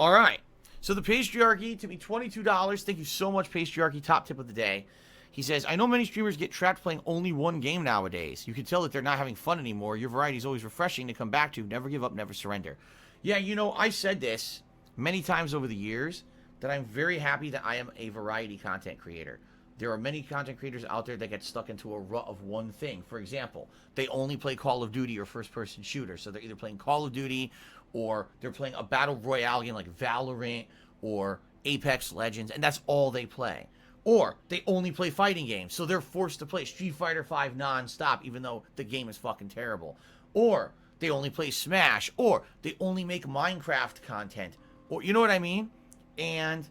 All right. So the Pastryarchy to be $22. Thank you so much, Pastryarchy. Top tip of the day. He says, I know many streamers get trapped playing only one game nowadays. You can tell that they're not having fun anymore. Your variety is always refreshing to come back to. Never give up, never surrender. Yeah, you know, I said this many times over the years, that I'm very happy that I am a variety content creator. There are many content creators out there that get stuck into a rut of one thing. For example, they only play Call of Duty or first-person shooter. So they're either playing Call of Duty or they're playing a Battle Royale game like Valorant or Apex Legends, and that's all they play. Or they only play fighting games, so they're forced to play Street Fighter V non-stop, even though the game is fucking terrible. Or they only play Smash, or they only make Minecraft content. Or, you know what I mean? And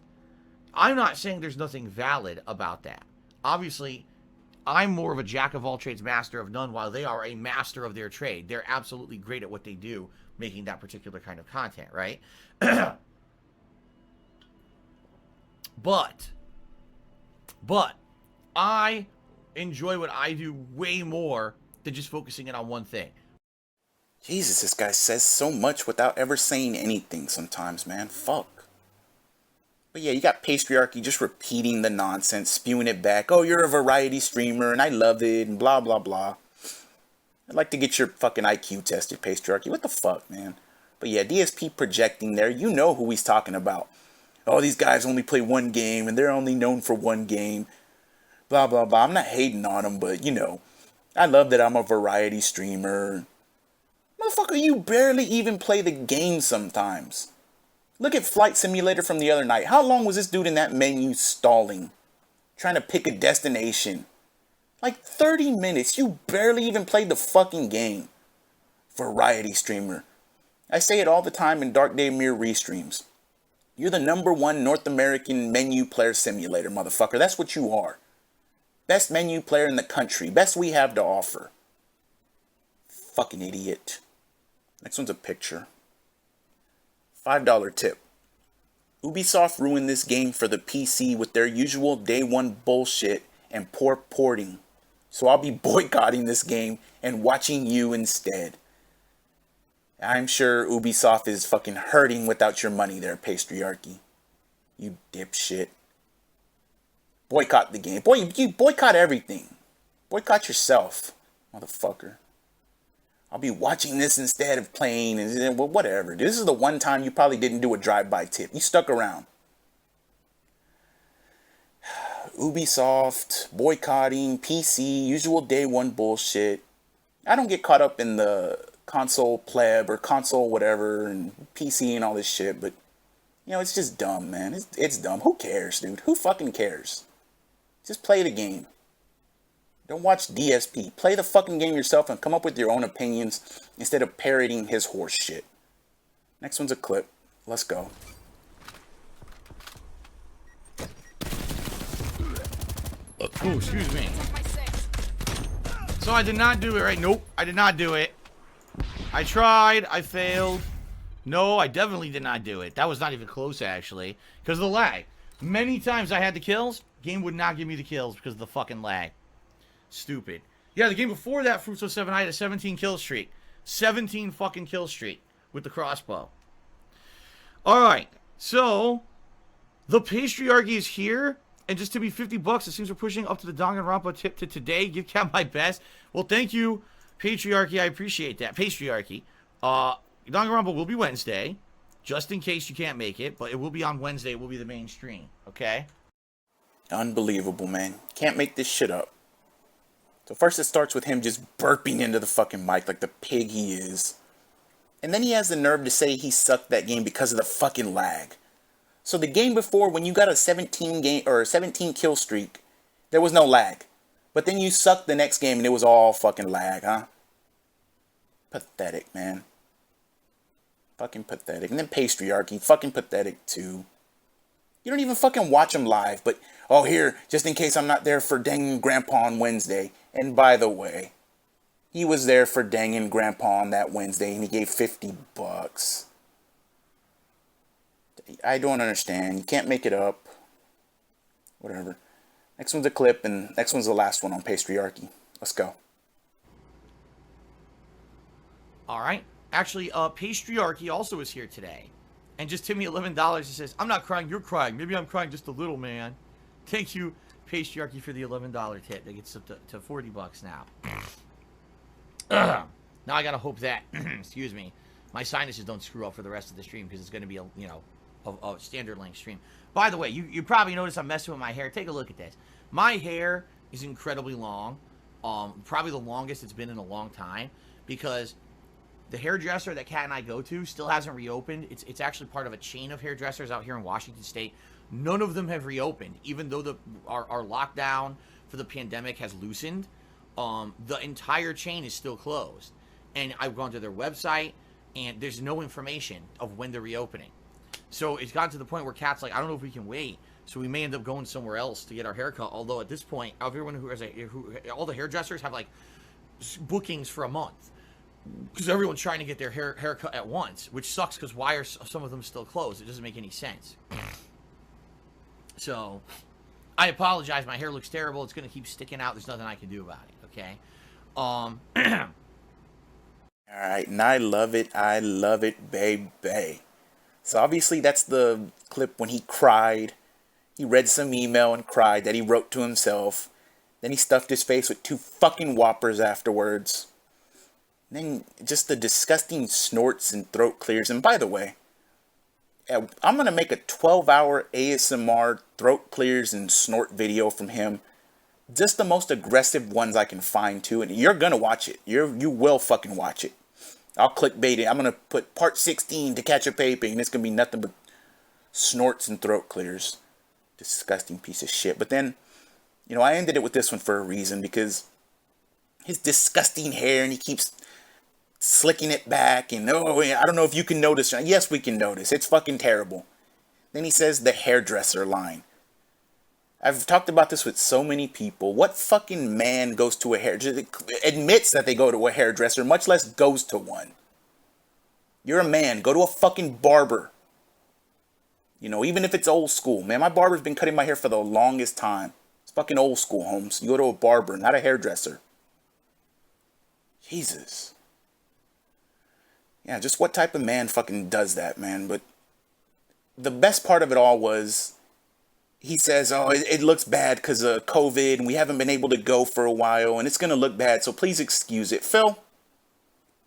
I'm not saying there's nothing valid about that. Obviously, I'm more of a jack of all trades, master of none, while they are a master of their trade. They're absolutely great at what they do, making that particular kind of content, right? But I enjoy what I do way more than just focusing in on one thing. Jesus, this guy says so much without ever saying anything sometimes, man. Fuck. But yeah, you got Pastryarchy just repeating the nonsense, spewing it back. Oh, you're a variety streamer, and I love it, and blah, blah, blah. I'd like to get your fucking IQ tested, Pastryarchy. What the fuck, man? But yeah, DSP projecting there. You know who he's talking about. Oh, these guys only play one game, and they're only known for one game. Blah, blah, blah. I'm not hating on them, but, you know, I love that I'm a variety streamer. Motherfucker, you barely even play the game sometimes. Look at Flight Simulator from the other night. How long was this dude in that menu stalling? Trying to pick a destination. Like 30 minutes. You barely even played the fucking game. Variety streamer. I say it all the time in Dark Day Mirror restreams. You're the #1 North American menu player simulator, motherfucker. That's what you are. Best menu player in the country. Best we have to offer. Fucking idiot. Next one's a picture. $5 tip. Ubisoft ruined this game for the PC with their usual day one bullshit and poor porting. So I'll be boycotting this game and watching you instead. I'm sure Ubisoft is fucking hurting without your money there, Pastryarchy. You dipshit. Boycott the game. Boy, you boycott everything. Boycott yourself, motherfucker. I'll be watching this instead of playing, and well, whatever. This is the one time you probably didn't do a drive-by tip. You stuck around. Ubisoft, boycotting, PC, usual day one bullshit. I don't get caught up in the console pleb or console whatever and PC and all this shit, but you know, it's just dumb, man. It's dumb. Who cares, dude? Who fucking cares? Just play the game. Don't watch DSP. Play the fucking game yourself and come up with your own opinions instead of parroting his horse shit. Next one's a clip. Let's go. Oh, excuse me. So I did not do it right. Nope, I did not do it. I tried. I failed. No, I definitely did not do it. That was not even close, actually, because of the lag. Many times I had the kills. Game would not give me the kills because of the fucking lag. Stupid. Yeah, the game before that, Fruits 07, I had a 17 kill streak. 17 fucking kill streak with the crossbow. Alright, so the Pastryarchy is here. And just to be $50, it seems we're pushing up to the Danganronpa tip to today. Give Cat my best. Well, thank you, Pastryarchy. I appreciate that. Pastryarchy. Danganronpa will be Wednesday, just in case you can't make it. But it will be on Wednesday. It will be the main stream. Okay? Unbelievable, man. Can't make this shit up. So first it starts with him just burping into the fucking mic like the pig he is. And then he has the nerve to say he sucked that game because of the fucking lag. So the game before, when you got a 17 kill streak, there was no lag. But then you sucked the next game and it was all fucking lag, huh? Pathetic, man. Fucking pathetic. And then Pastryarchy, fucking pathetic too. You don't even fucking watch him live, but, oh, here, just in case I'm not there for dangin' Grandpa on Wednesday. And by the way, he was there for dangin' Grandpa on that Wednesday, and he gave $50. I don't understand. You can't make it up. Whatever. Next one's a clip, and next one's the last one on Pastryarchy. Let's go. Alright. Actually, Pastryarchy also is here today. And just tip me $11. He says, I'm not crying, you're crying. Maybe I'm crying just a little, man. Thank you, Pastryarchy, for the $11 tip. That gets up to $40 now. Now I gotta hope that, excuse me, my sinuses don't screw up for the rest of the stream, because it's gonna be a, you know, a standard length stream. By the way, you probably noticed I'm messing with my hair. Take a look at this. My hair is incredibly long. Probably the longest it's been in a long time, because the hairdresser that Kat and I go to still hasn't reopened. It's actually part of a chain of hairdressers out here in Washington State. None of them have reopened, even though our lockdown for the pandemic has loosened. The entire chain is still closed. And I've gone to their website, and there's no information of when they're reopening. So it's gotten to the point where Kat's like, I don't know if we can wait. So we may end up going somewhere else to get our haircut. Although at this point, everyone all the hairdressers have like bookings for a month. Because everyone's trying to get their haircut at once, which sucks because why are some of them still closed? It doesn't make any sense. So, I apologize. My hair looks terrible. It's going to keep sticking out. There's nothing I can do about it, okay? Alright, and I love it, baby. So obviously that's the clip when he cried. He read some email and cried that he wrote to himself. Then he stuffed his face with 2 fucking whoppers afterwards. Then just the disgusting snorts and throat clears. And by the way, I'm going to make a 12-hour ASMR throat clears and snort video from him. Just the most aggressive ones I can find too. And you're going to watch it. You will fucking watch it. I'll clickbait it. I'm gonna put part 16 to catch a baby, and it's gonna be nothing but snorts and throat clears. Disgusting piece of shit. But then, I ended it with this one for a reason, because his disgusting hair, and he keeps slicking it back, and I don't know if you can notice. Yes, we can notice. It's fucking terrible. Then he says the hairdresser line. I've talked about this with so many people. What fucking man goes to a hairdresser, admits that they go to a hairdresser, much less goes to one? You're a man. Go to a fucking barber. Even if it's old school. Man, my barber's been cutting my hair for the longest time. It's fucking old school, Holmes. You go to a barber, not a hairdresser. Jesus. Yeah, just what type of man fucking does that, man? But the best part of it all was, he says, it looks bad because of COVID, and we haven't been able to go for a while, and it's going to look bad, so please excuse it. Phil,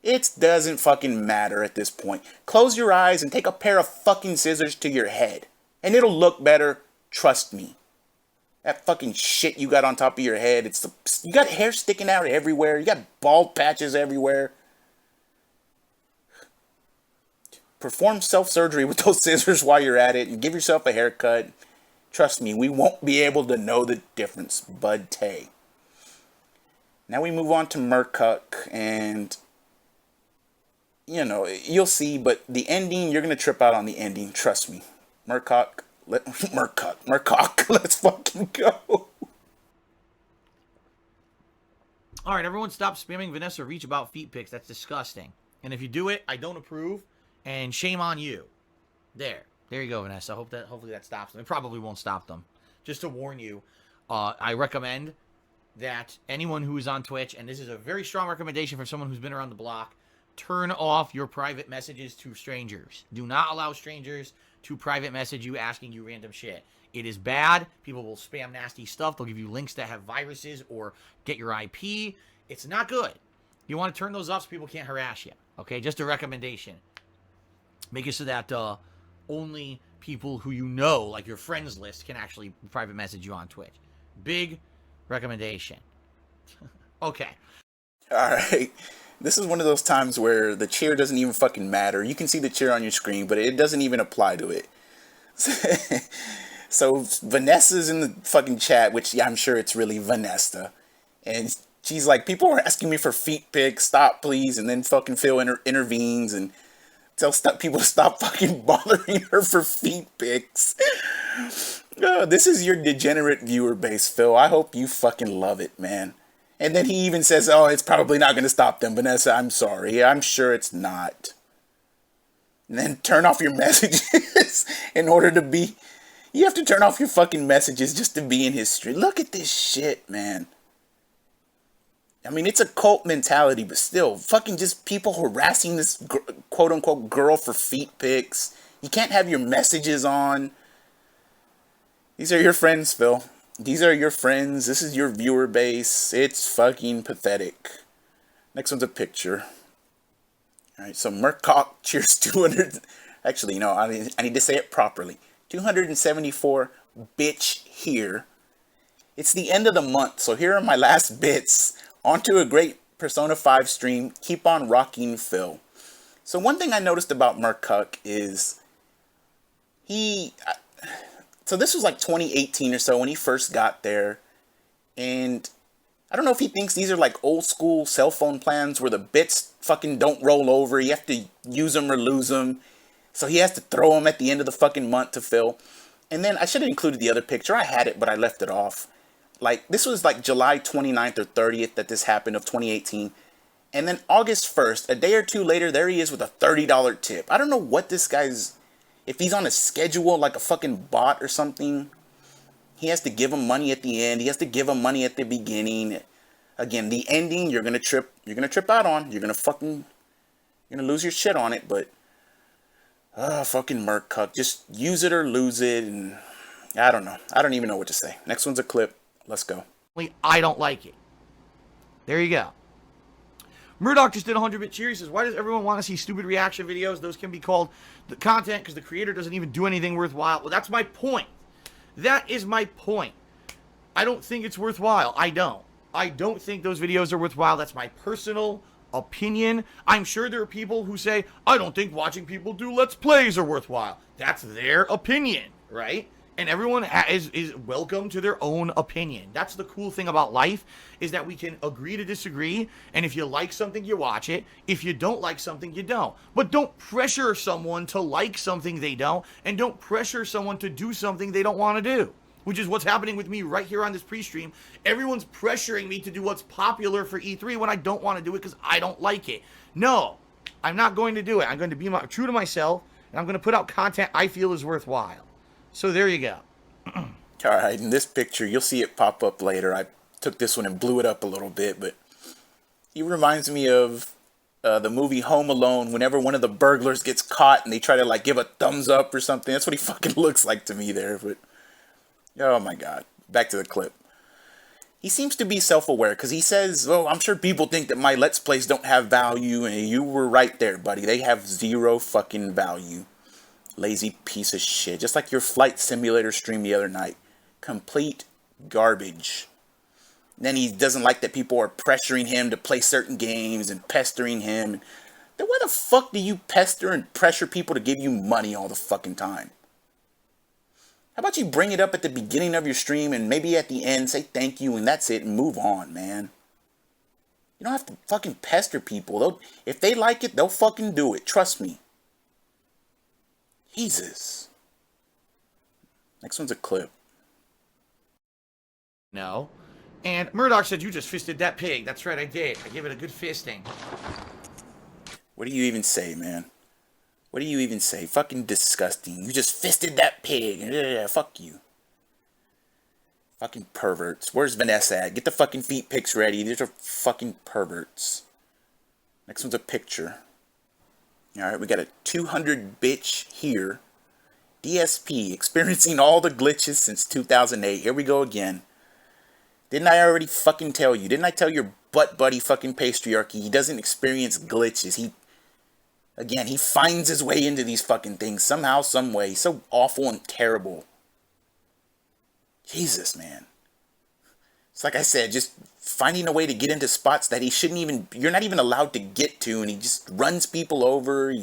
it doesn't fucking matter at this point. Close your eyes and take a pair of fucking scissors to your head, and it'll look better. Trust me. That fucking shit you got on top of your head, you got hair sticking out everywhere. You got bald patches everywhere. Perform self-surgery with those scissors while you're at it, and give yourself a haircut. Trust me, we won't be able to know the difference, Bud Tay. Now we move on to Merdok, and you'll see, but the ending, you're gonna trip out on the ending. Trust me, Merdok, let's fucking go. All right, everyone, stop spamming Vanessa Reach about feet pics. That's disgusting. And if you do it, I don't approve, and shame on you. There you go, Vanessa. Hopefully that stops them. It probably won't stop them. Just to warn you, I recommend that anyone who is on Twitch, and this is a very strong recommendation for someone who's been around the block, turn off your private messages to strangers. Do not allow strangers to private message you asking you random shit. It is bad. People will spam nasty stuff. They'll give you links that have viruses or get your IP. It's not good. You want to turn those off so people can't harass you. Okay, just a recommendation. Make it so that only people who like your friends list, can actually private message you on Twitch. Big recommendation. Okay. All right. This is one of those times where the cheer doesn't even fucking matter. You can see the cheer on your screen, but it doesn't even apply to it. So Vanessa's in the fucking chat, which I'm sure it's really Vanessa. And she's like, people are asking me for feet pics. Stop, please. And then fucking Phil intervenes and tell people to stop fucking bothering her for feet pics. This is your degenerate viewer base, Phil. I hope you fucking love it, man. And then he even says, it's probably not going to stop them. Vanessa, I'm sorry. I'm sure it's not. And then turn off your messages in order to be... You have to turn off your fucking messages just to be in his stream. Look at this shit, man. I mean, it's a cult mentality, but still, fucking just people harassing this quote-unquote girl for feet pics. You can't have your messages on. These are your friends, Phil. These are your friends. This is your viewer base. It's fucking pathetic. Next one's a picture. All right, so Merdok cheers 200... Actually, no, I need to say it properly. 274 bitch here. It's the end of the month, so here are my last bits. Onto a great Persona 5 stream. Keep on rocking, Phil. So one thing I noticed about Merdok is so this was like 2018 or so when he first got there, and I don't know if he thinks these are like old school cell phone plans where the bits fucking don't roll over. You have to use them or lose them. So he has to throw them at the end of the fucking month to Phil. And then I should have included the other picture. I had it, but I left it off. Like, this was like July 29th or 30th that this happened of 2018. And then August 1st, a day or two later, there he is with a $30 tip. I don't know what this guy's... If he's on a schedule like a fucking bot or something. He has to give him money at the end. He has to give him money at the beginning. Again, the ending, you're gonna trip out on. You're gonna lose your shit on it, but... fucking Merdok. Just use it or lose it, and... I don't know. I don't even know what to say. Next one's a clip. Let's go. I don't like it. There you go. Merdok just did 100-bit cheer. He says, why does everyone want to see stupid reaction videos? Those can be called the content because the creator doesn't even do anything worthwhile. Well, that's my point. That is my point. I don't think it's worthwhile. I don't think those videos are worthwhile. That's my personal opinion. I'm sure there are people who say, I don't think watching people do Let's Plays are worthwhile. That's their opinion, right? And everyone is welcome to their own opinion. That's the cool thing about life, is that we can agree to disagree, and if you like something, you watch it. If you don't like something, you don't. But don't pressure someone to like something they don't, and don't pressure someone to do something they don't want to do, which is what's happening with me right here on this pre-stream. Everyone's pressuring me to do what's popular for E3 when I don't want to do it because I don't like it. No, I'm not going to do it. I'm going to be true to myself, and I'm going to put out content I feel is worthwhile. So there you go. All right, in this picture, you'll see it pop up later. I took this one and blew it up a little bit, but he reminds me of the movie Home Alone. Whenever one of the burglars gets caught and they try to like give a thumbs up or something, that's what he fucking looks like to me there. But oh my god, back to the clip. He seems to be self-aware because he says, "Oh, I'm sure people think that my Let's Plays don't have value," and you were right there, buddy. They have zero fucking value. Lazy piece of shit. Just like your flight simulator stream the other night. Complete garbage. Then he doesn't like that people are pressuring him to play certain games and pestering him. Then why the fuck do you pester and pressure people to give you money all the fucking time? How about you bring it up at the beginning of your stream and maybe at the end say thank you and that's it and move on, man. You don't have to fucking pester people. If they like it, they'll fucking do it. Trust me. Jesus. Next one's a clip. No. And Merdok said, you just fisted that pig. That's right, I did. I gave it a good fisting. What do you even say, man? What do you even say? Fucking disgusting. You just fisted that pig. Yeah, fuck you. Fucking perverts. Where's Vanessa at? Get the fucking feet pics ready. These are fucking perverts. Next one's a picture. Alright, we got a 200 bitch here. DSP, experiencing all the glitches since 2008. Here we go again. Didn't I already fucking tell you? Didn't I tell your butt buddy fucking Pastryarchy he doesn't experience glitches? He finds his way into these fucking things somehow, some way. So awful and terrible. Jesus, man. It's like I said, just finding a way to get into spots that he shouldn't even, you're not even allowed to get to, and he just runs people over.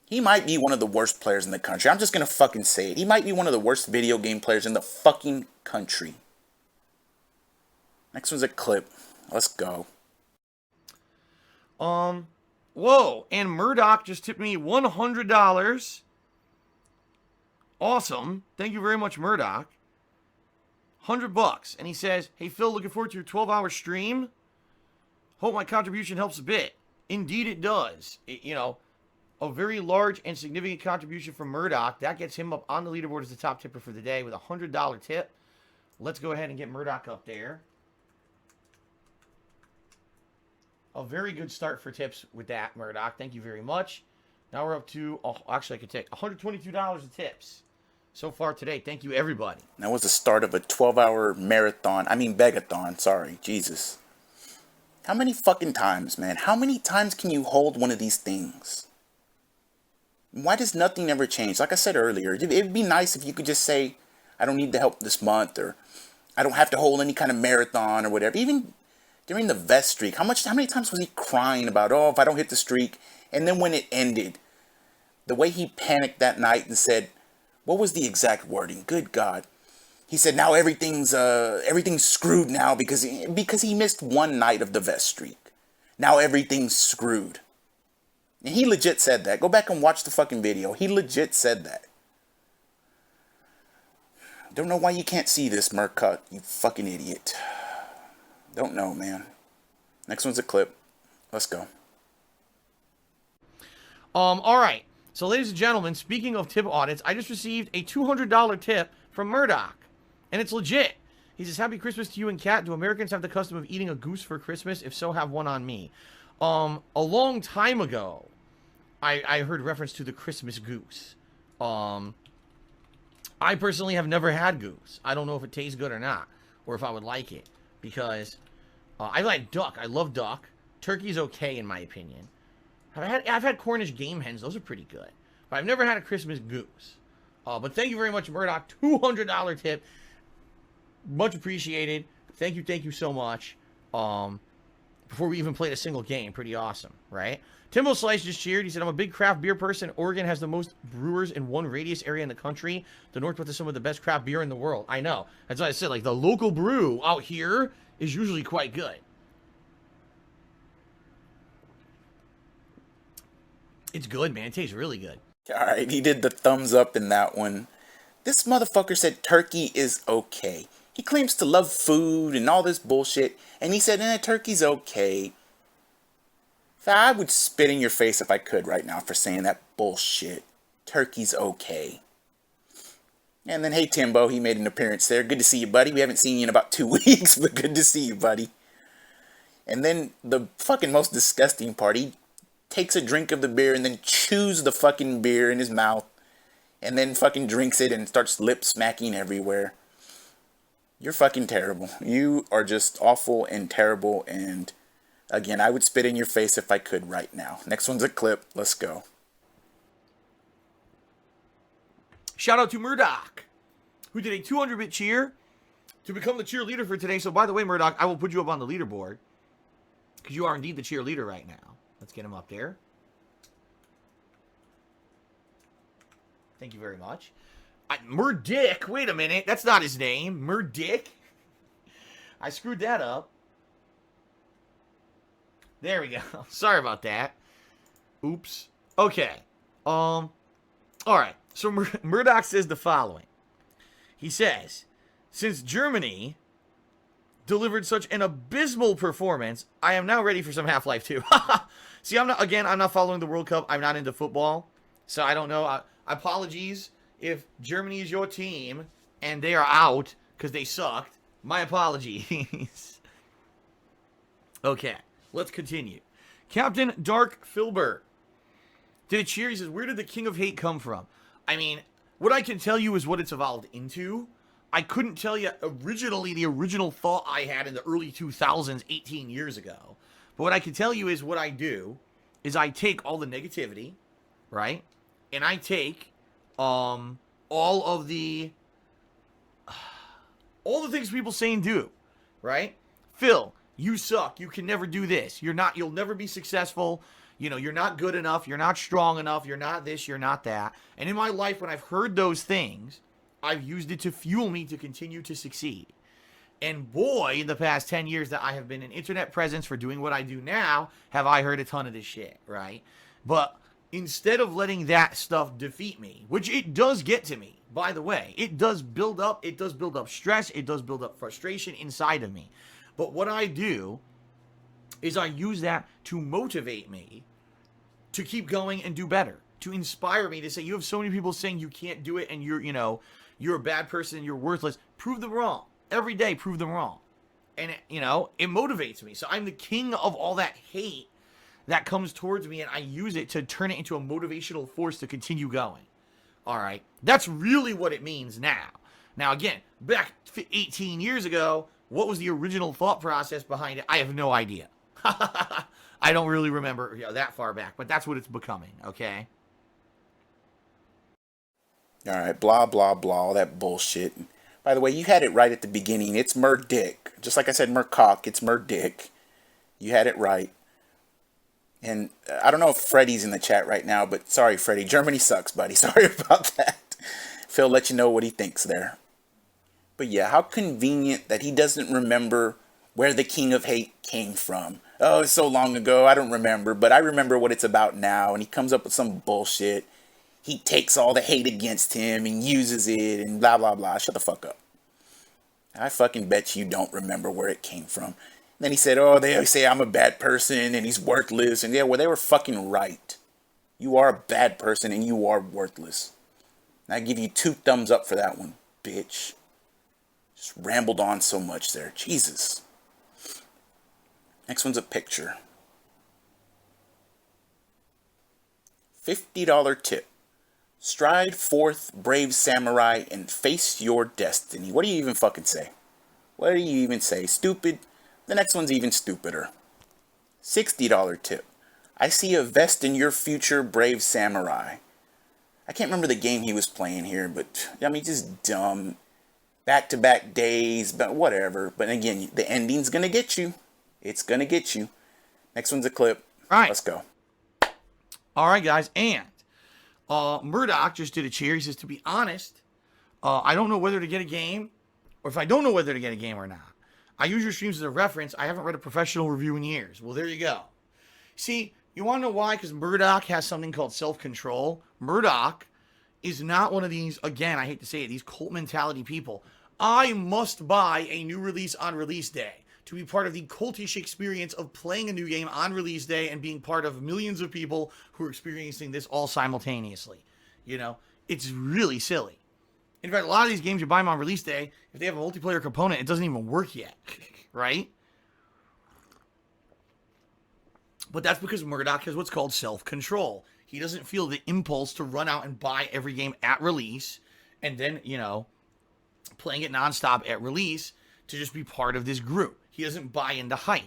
He might be one of the worst players in the country. I'm just gonna fucking say it. He might be one of the worst video game players in the fucking country. Next one's a clip. Let's go. Whoa, and Merdok just tipped me $100. Awesome. Thank you very much, Merdok. $100. And he says, hey, Phil, looking forward to your 12-hour stream. Hope my contribution helps a bit. Indeed it does. A very large and significant contribution from Merdok. That gets him up on the leaderboard as the top tipper for the day with a $100 tip. Let's go ahead and get Merdok up there. A very good start for tips with that, Merdok. Thank you very much. Now we're up to, actually I could take $122 of tips so far today. Thank you, everybody. That was the start of a 12-hour marathon. Begathon. Sorry. Jesus. How many fucking times, man? How many times can you hold one of these things? Why does nothing ever change? Like I said earlier, it'd be nice if you could just say, I don't need the help this month, or I don't have to hold any kind of marathon or whatever. Even during the vest streak, how many times was he crying about, oh, if I don't hit the streak? And then when it ended, the way he panicked that night and said, what was the exact wording? Good God. He said, now everything's screwed now because he missed one night of the vest streak. Now everything's screwed. And he legit said that. Go back and watch the fucking video. He legit said that. Don't know why you can't see this, Merdok, you fucking idiot. Don't know, man. Next one's a clip. Let's go. All right. So, ladies and gentlemen, speaking of tip audits, I just received a $200 tip from Merdok. And it's legit. He says, happy Christmas to you and Kat. Do Americans have the custom of eating a goose for Christmas? If so, have one on me. A long time ago, I heard reference to the Christmas goose. I personally have never had goose. I don't know if it tastes good or not, or if I would like it, because I like duck. I love duck. Turkey's okay in my opinion. I've had Cornish game hens. Those are pretty good, but I've never had a Christmas goose. But thank you very much, Merdok. $200 tip. Much appreciated. Thank you so much. Before we even played a single game. Pretty awesome, right? Timbo Slice just cheered. He said, I'm a big craft beer person. Oregon has the most brewers in one radius area in the country. The Northwest is some of the best craft beer in the world. I know. That's why I said, like, the local brew out here is usually quite good. It's good, man. It tastes really good. Alright, he did the thumbs up in that one. This motherfucker said turkey is okay. He claims to love food and all this bullshit, and he said, turkey's okay. I would spit in your face if I could right now for saying that bullshit. Turkey's okay. And then, hey Timbo, he made an appearance there. Good to see you, buddy. We haven't seen you in about 2 weeks, but good to see you, buddy. And then the fucking most disgusting part, he takes a drink of the beer and then chews the fucking beer in his mouth. And then fucking drinks it and starts lip smacking everywhere. You're fucking terrible. You are just awful and terrible, and again, I would spit in your face if I could right now. Next one's a clip. Let's go. Shout out to Merdok, who did a 200-bit cheer to become the cheerleader for today. So, by the way, Merdok, I will put you up on the leaderboard because you are indeed the cheerleader right now. Let's get him up there. Thank you very much. Merdok, wait a minute. That's not his name. Merdok. I screwed that up. There we go. Sorry about that. Oops. Okay. All right. So Merdok says the following. He says, since Germany delivered such an abysmal performance, I am now ready for some Half-Life 2. See, I'm not following the World Cup. I'm not into football. So I don't know. Apologies if Germany is your team and they are out because they sucked. My apologies. Okay, let's continue. Captain Dark Filbert did a cheer. He says, where did the King of Hate come from? I mean, what I can tell you is what it's evolved into. I couldn't tell you originally the original thought I had in the early 2000s, 18 years ago. But what I can tell you is what I do is I take all the negativity, right? And I take all of the things people say and do, right? Phil, you suck. You can never do this. You'll never be successful. You know, you're not good enough. You're not strong enough. You're not this. You're not that. And in my life, when I've heard those things, I've used it to fuel me to continue to succeed. And boy, in the past 10 years that I have been an internet presence for doing what I do now, have I heard a ton of this shit, right? But instead of letting that stuff defeat me, which it does get to me, by the way, it does build up stress, it does build up frustration inside of me. But what I do is I use that to motivate me to keep going and do better, to inspire me to say, you have so many people saying you can't do it and you're a bad person and you're worthless. Prove them wrong. Every day, prove them wrong. And, it motivates me. So I'm the king of all that hate that comes towards me, and I use it to turn it into a motivational force to continue going. All right. That's really what it means now. Now, again, back 18 years ago, what was the original thought process behind it? I have no idea. I don't really remember that far back, but that's what it's becoming, okay? All right, blah, blah, blah, all that bullshit. By the way, you had it right at the beginning. It's Merdok. Just like I said Murcock, it's Merdok. You had it right. And I don't know if Freddie's in the chat right now, but sorry, Freddie. Germany sucks, buddy. Sorry about that. Phil let you know what he thinks there. But yeah, how convenient that he doesn't remember where the King of Hate came from. Oh, it's so long ago, I don't remember, but I remember what it's about now. And he comes up with some bullshit. He takes all the hate against him and uses it and blah, blah, blah. Shut the fuck up. I fucking bet you don't remember where it came from. Then he said, oh, they say I'm a bad person and he's worthless. And yeah, well, they were fucking right. You are a bad person and you are worthless. And I give you 2 thumbs up for that one, bitch. Just rambled on so much there. Jesus. Next one's a picture. $50 tip. Stride forth, brave samurai, and face your destiny. What do you even fucking say? What do you even say? Stupid? The next one's even stupider. $60 tip. I see a vest in your future, brave samurai. I can't remember the game he was playing here, but, I mean, just dumb. Back-to-back days, but whatever. But again, the ending's gonna get you. It's going to get you. Next one's a clip. All right. Let's go. All right, guys. And Merdok just did a cheer. He says, to be honest, I don't know whether to get a game or if I don't know whether to get a game or not. I use your streams as a reference. I haven't read a professional review in years. Well, there you go. See, you want to know why? Because Merdok has something called self-control. Merdok is not one of these, again, I hate to say it, these cult mentality people. I must buy a new release on release day to be part of the cultish experience of playing a new game on release day and being part of millions of people who are experiencing this all simultaneously. You know, it's really silly. In fact, a lot of these games you buy them on release day, if they have a multiplayer component, it doesn't even work yet, right? But that's because Merdok has what's called self-control. He doesn't feel the impulse to run out and buy every game at release and then, you know, playing it nonstop at release to just be part of this group. He doesn't buy into hype.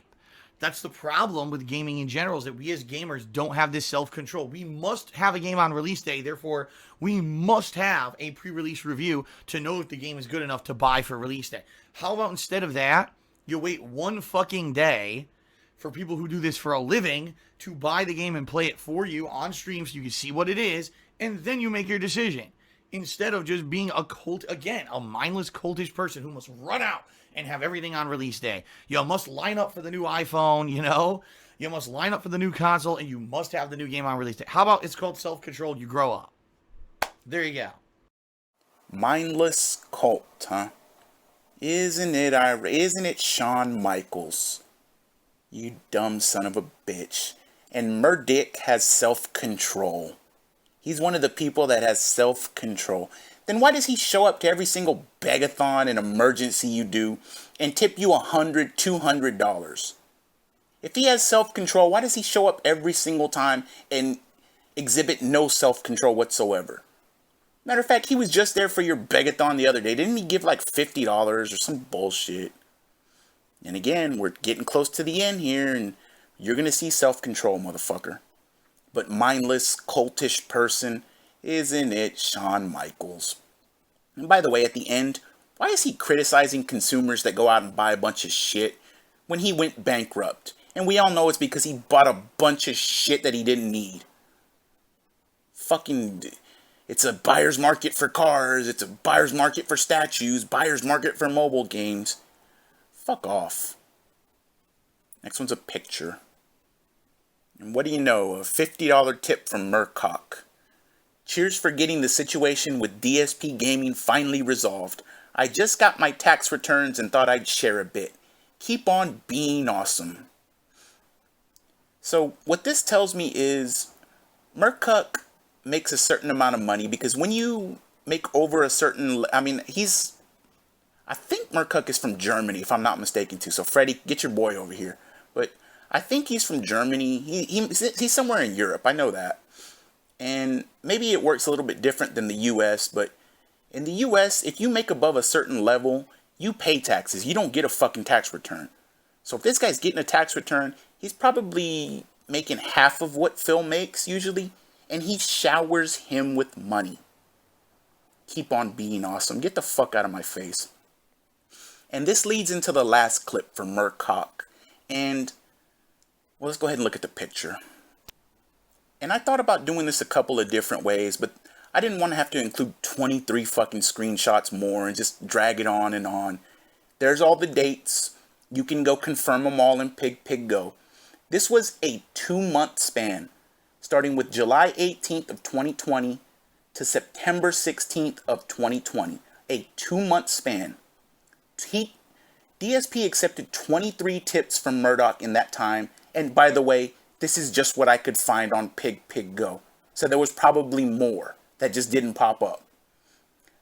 That's the problem with gaming in general, is that we as gamers don't have this self-control. We must have a game on release day, therefore we must have a pre-release review to know if the game is good enough to buy for release day. How about instead of that, you wait one fucking day for people who do this for a living to buy the game and play it for you on stream so you can see what it is, and then you make your decision. Instead of just being a cult, again, a mindless cultish person who must run out and have everything on release day. You must line up for the new iPhone, you know? You must line up for the new console, and you must have the new game on release day. How about it's called self-control, you grow up? There you go. Mindless cult, huh? Isn't it Shawn Michaels? You dumb son of a bitch. And Merdok has self-control. He's one of the people that has self-control. Then why does he show up to every single begathon and emergency you do and tip you $100, $200? If he has self-control, why does he show up every single time and exhibit no self-control whatsoever? Matter of fact, he was just there for your begathon the other day. Didn't he give like $50 or some bullshit? And again, we're getting close to the end here, and you're going to see self-control, motherfucker. But mindless, cultish person, isn't it Shawn Michaels? And by the way, at the end, why is he criticizing consumers that go out and buy a bunch of shit when he went bankrupt? And we all know it's because he bought a bunch of shit that he didn't need. Fucking, it's a buyer's market for cars, it's a buyer's market for statues, buyer's market for mobile games. Fuck off. Next one's a picture. And what do you know? A $50 tip from Merdok. Cheers for getting the situation with DSP Gaming finally resolved. I just got my tax returns and thought I'd share a bit. Keep on being awesome. So what this tells me is Merdok makes a certain amount of money because when you make over a certain... I think Merdok is from Germany, if I'm not mistaken, too. So, Freddie, get your boy over here. But I think he's from Germany. He's somewhere in Europe. I know that. And maybe it works a little bit different than the U.S. But in the U.S., if you make above a certain level, you pay taxes. You don't get a fucking tax return. So if this guy's getting a tax return, he's probably making half of what Phil makes, usually. And he showers him with money. Keep on being awesome. Get the fuck out of my face. And this leads into the last clip from Merdok. And, well, let's go ahead and look at the picture. And I thought about doing this a couple of different ways, but I didn't want to have to include 23 fucking screenshots more and just drag it on and on. There's all the dates. You can go confirm them all in Pig Go. This was a 2-month span, starting with July 18th of 2020 to September 16th of 2020. A 2-month span. DSP accepted 23 tips from Merdok in that time, and by the way, this is just what I could find on Pig Go. So there was probably more that just didn't pop up.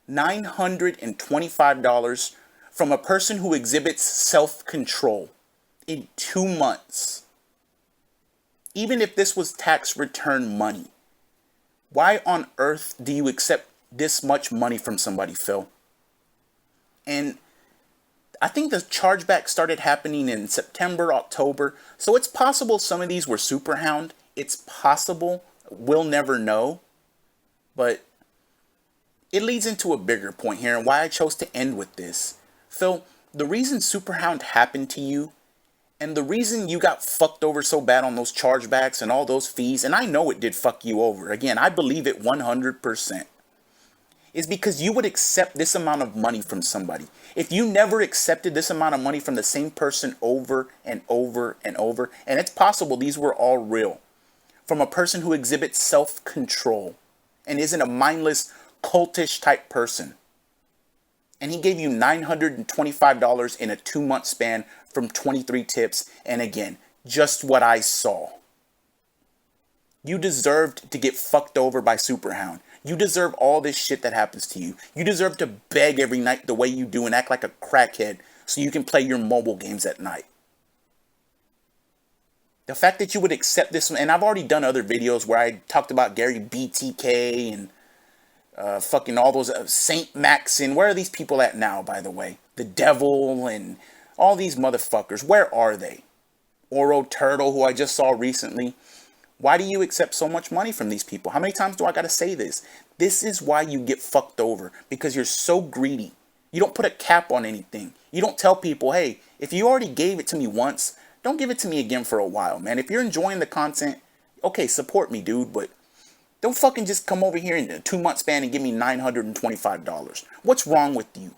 $925 from a person who exhibits self-control in 2 months. Even if this was tax return money, why on earth do you accept this much money from somebody, Phil? And I think the chargeback started happening in September, October. So it's possible some of these were Superhound. It's possible. We'll never know. But it leads into a bigger point here and why I chose to end with this. Phil, the reason Superhound happened to you And the reason you got fucked over so bad on those chargebacks and all those fees, and I know it did fuck you over, again, I believe it 100%, is because you would accept this amount of money from somebody. If you never accepted this amount of money from the same person over and over and over, and it's possible these were all real, from a person who exhibits self-control and isn't a mindless, cultish type person, and he gave you $925 in a 2-month span from 23 tips, and again, just what I saw. You deserved to get fucked over by Superhound. You deserve all this shit that happens to you. You deserve to beg every night the way you do and act like a crackhead so you can play your mobile games at night. The fact that you would accept this, and I've already done other videos where I talked about Gary BTK and fucking all those Saint Maxon. Where are these people at now, by the way? The Devil and all these motherfuckers. Where are they? Oro Turtle, who I just saw recently. Why do you accept so much money from these people? How many times do I gotta say this? This is why you get fucked over. Because you're so greedy. You don't put a cap on anything. You don't tell people, hey, if you already gave it to me once, don't give it to me again for a while, man. If you're enjoying the content, okay, support me, dude, but don't fucking just come over here in a 2-month span and give me $925. What's wrong with you?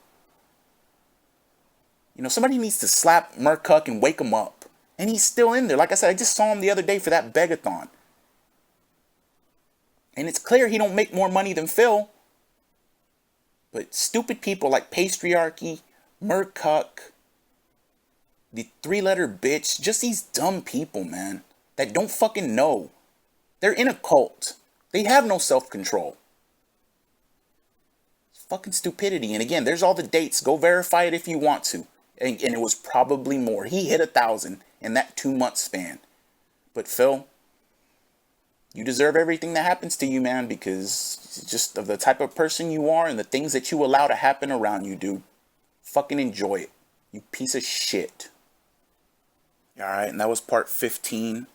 You know, somebody needs to slap Merdok and wake him up. And he's still in there. Like I said, I just saw him the other day for that begathon. And it's clear he don't make more money than Phil. But stupid people like Pastryarchy, Merdok, the 3-letter bitch, just these dumb people, man, that don't fucking know. They're in a cult. They have no self-control. It's fucking stupidity. And again, there's all the dates. Go verify it if you want to. And it was probably more. He hit 1,000 in that 2-month span. But Phil, you deserve everything that happens to you, man, because just of the type of person you are and the things that you allow to happen around you, dude. Fucking enjoy it. You piece of shit. Alright, and that was part 15.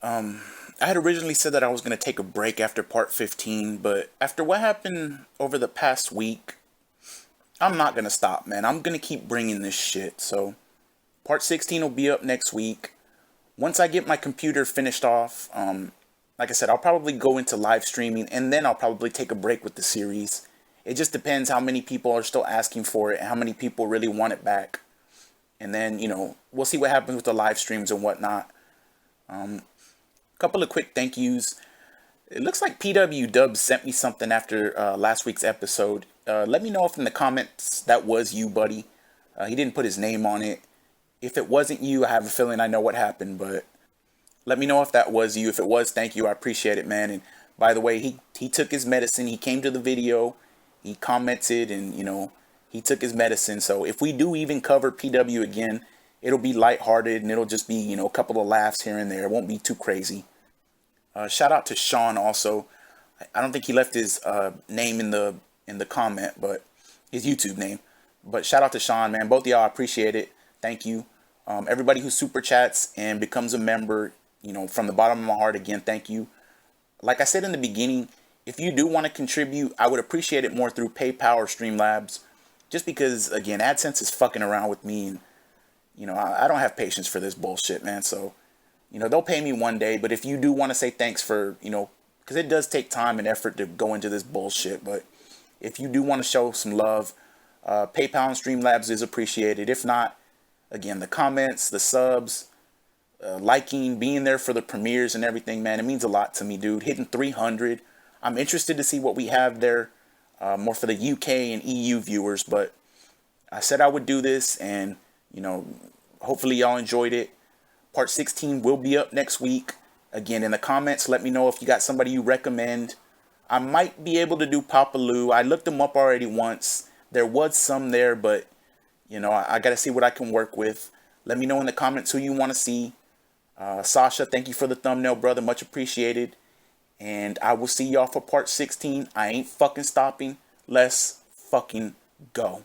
I had originally said that I was going to take a break after part 15, but after what happened over the past week, I'm not going to stop, man. I'm going to keep bringing this shit. So, part 16 will be up next week. Once I get my computer finished off, like I said, I'll probably go into live streaming, and then I'll probably take a break with the series. It just depends how many people are still asking for it and how many people really want it back. And then, you know, we'll see what happens with the live streams and whatnot. Couple of quick thank yous. It looks like PW Dubs sent me something after last week's episode. Let me know if in the comments that was you, buddy. He didn't put his name on it. If it wasn't you, I have a feeling I know what happened, but let me know if that was you. If it was, thank you. I appreciate it, man. And by the way, he took his medicine. He came to the video. He commented and, you know, he took his medicine. So if we do even cover PW again, it'll be lighthearted and it'll just be, you know, a couple of laughs here and there. It won't be too crazy. Shout out to Sean also. I don't think he left his name in the comment, but his YouTube name. But shout out to Sean, man. Both of y'all, I appreciate it. Thank you. Everybody who super chats and becomes a member, you know, from the bottom of my heart, again, thank you. Like I said in the beginning, if you do want to contribute, I would appreciate it more through PayPal or Streamlabs. Just because, again, AdSense is fucking around with me. And, you know, I don't have patience for this bullshit, man. So, you know, they'll pay me one day. But if you do want to say thanks for, you know, because it does take time and effort to go into this bullshit. But if you do want to show some love, PayPal and Streamlabs is appreciated. If not, again, the comments, the subs, liking, being there for the premieres and everything, man, it means a lot to me, dude. Hitting 300. I'm interested to see what we have there, more for the UK and EU viewers. But I said I would do this, and, you know, hopefully y'all enjoyed it. Part 16 will be up next week. Again, in the comments, let me know if you got somebody you recommend. I might be able to do Papa Lou. I looked them up already once. There was some there, but, you know, I got to see what I can work with. Let me know in the comments who you want to see. Sasha, thank you for the thumbnail, brother. Much appreciated. And I will see y'all for part 16. I ain't fucking stopping. Let's fucking go.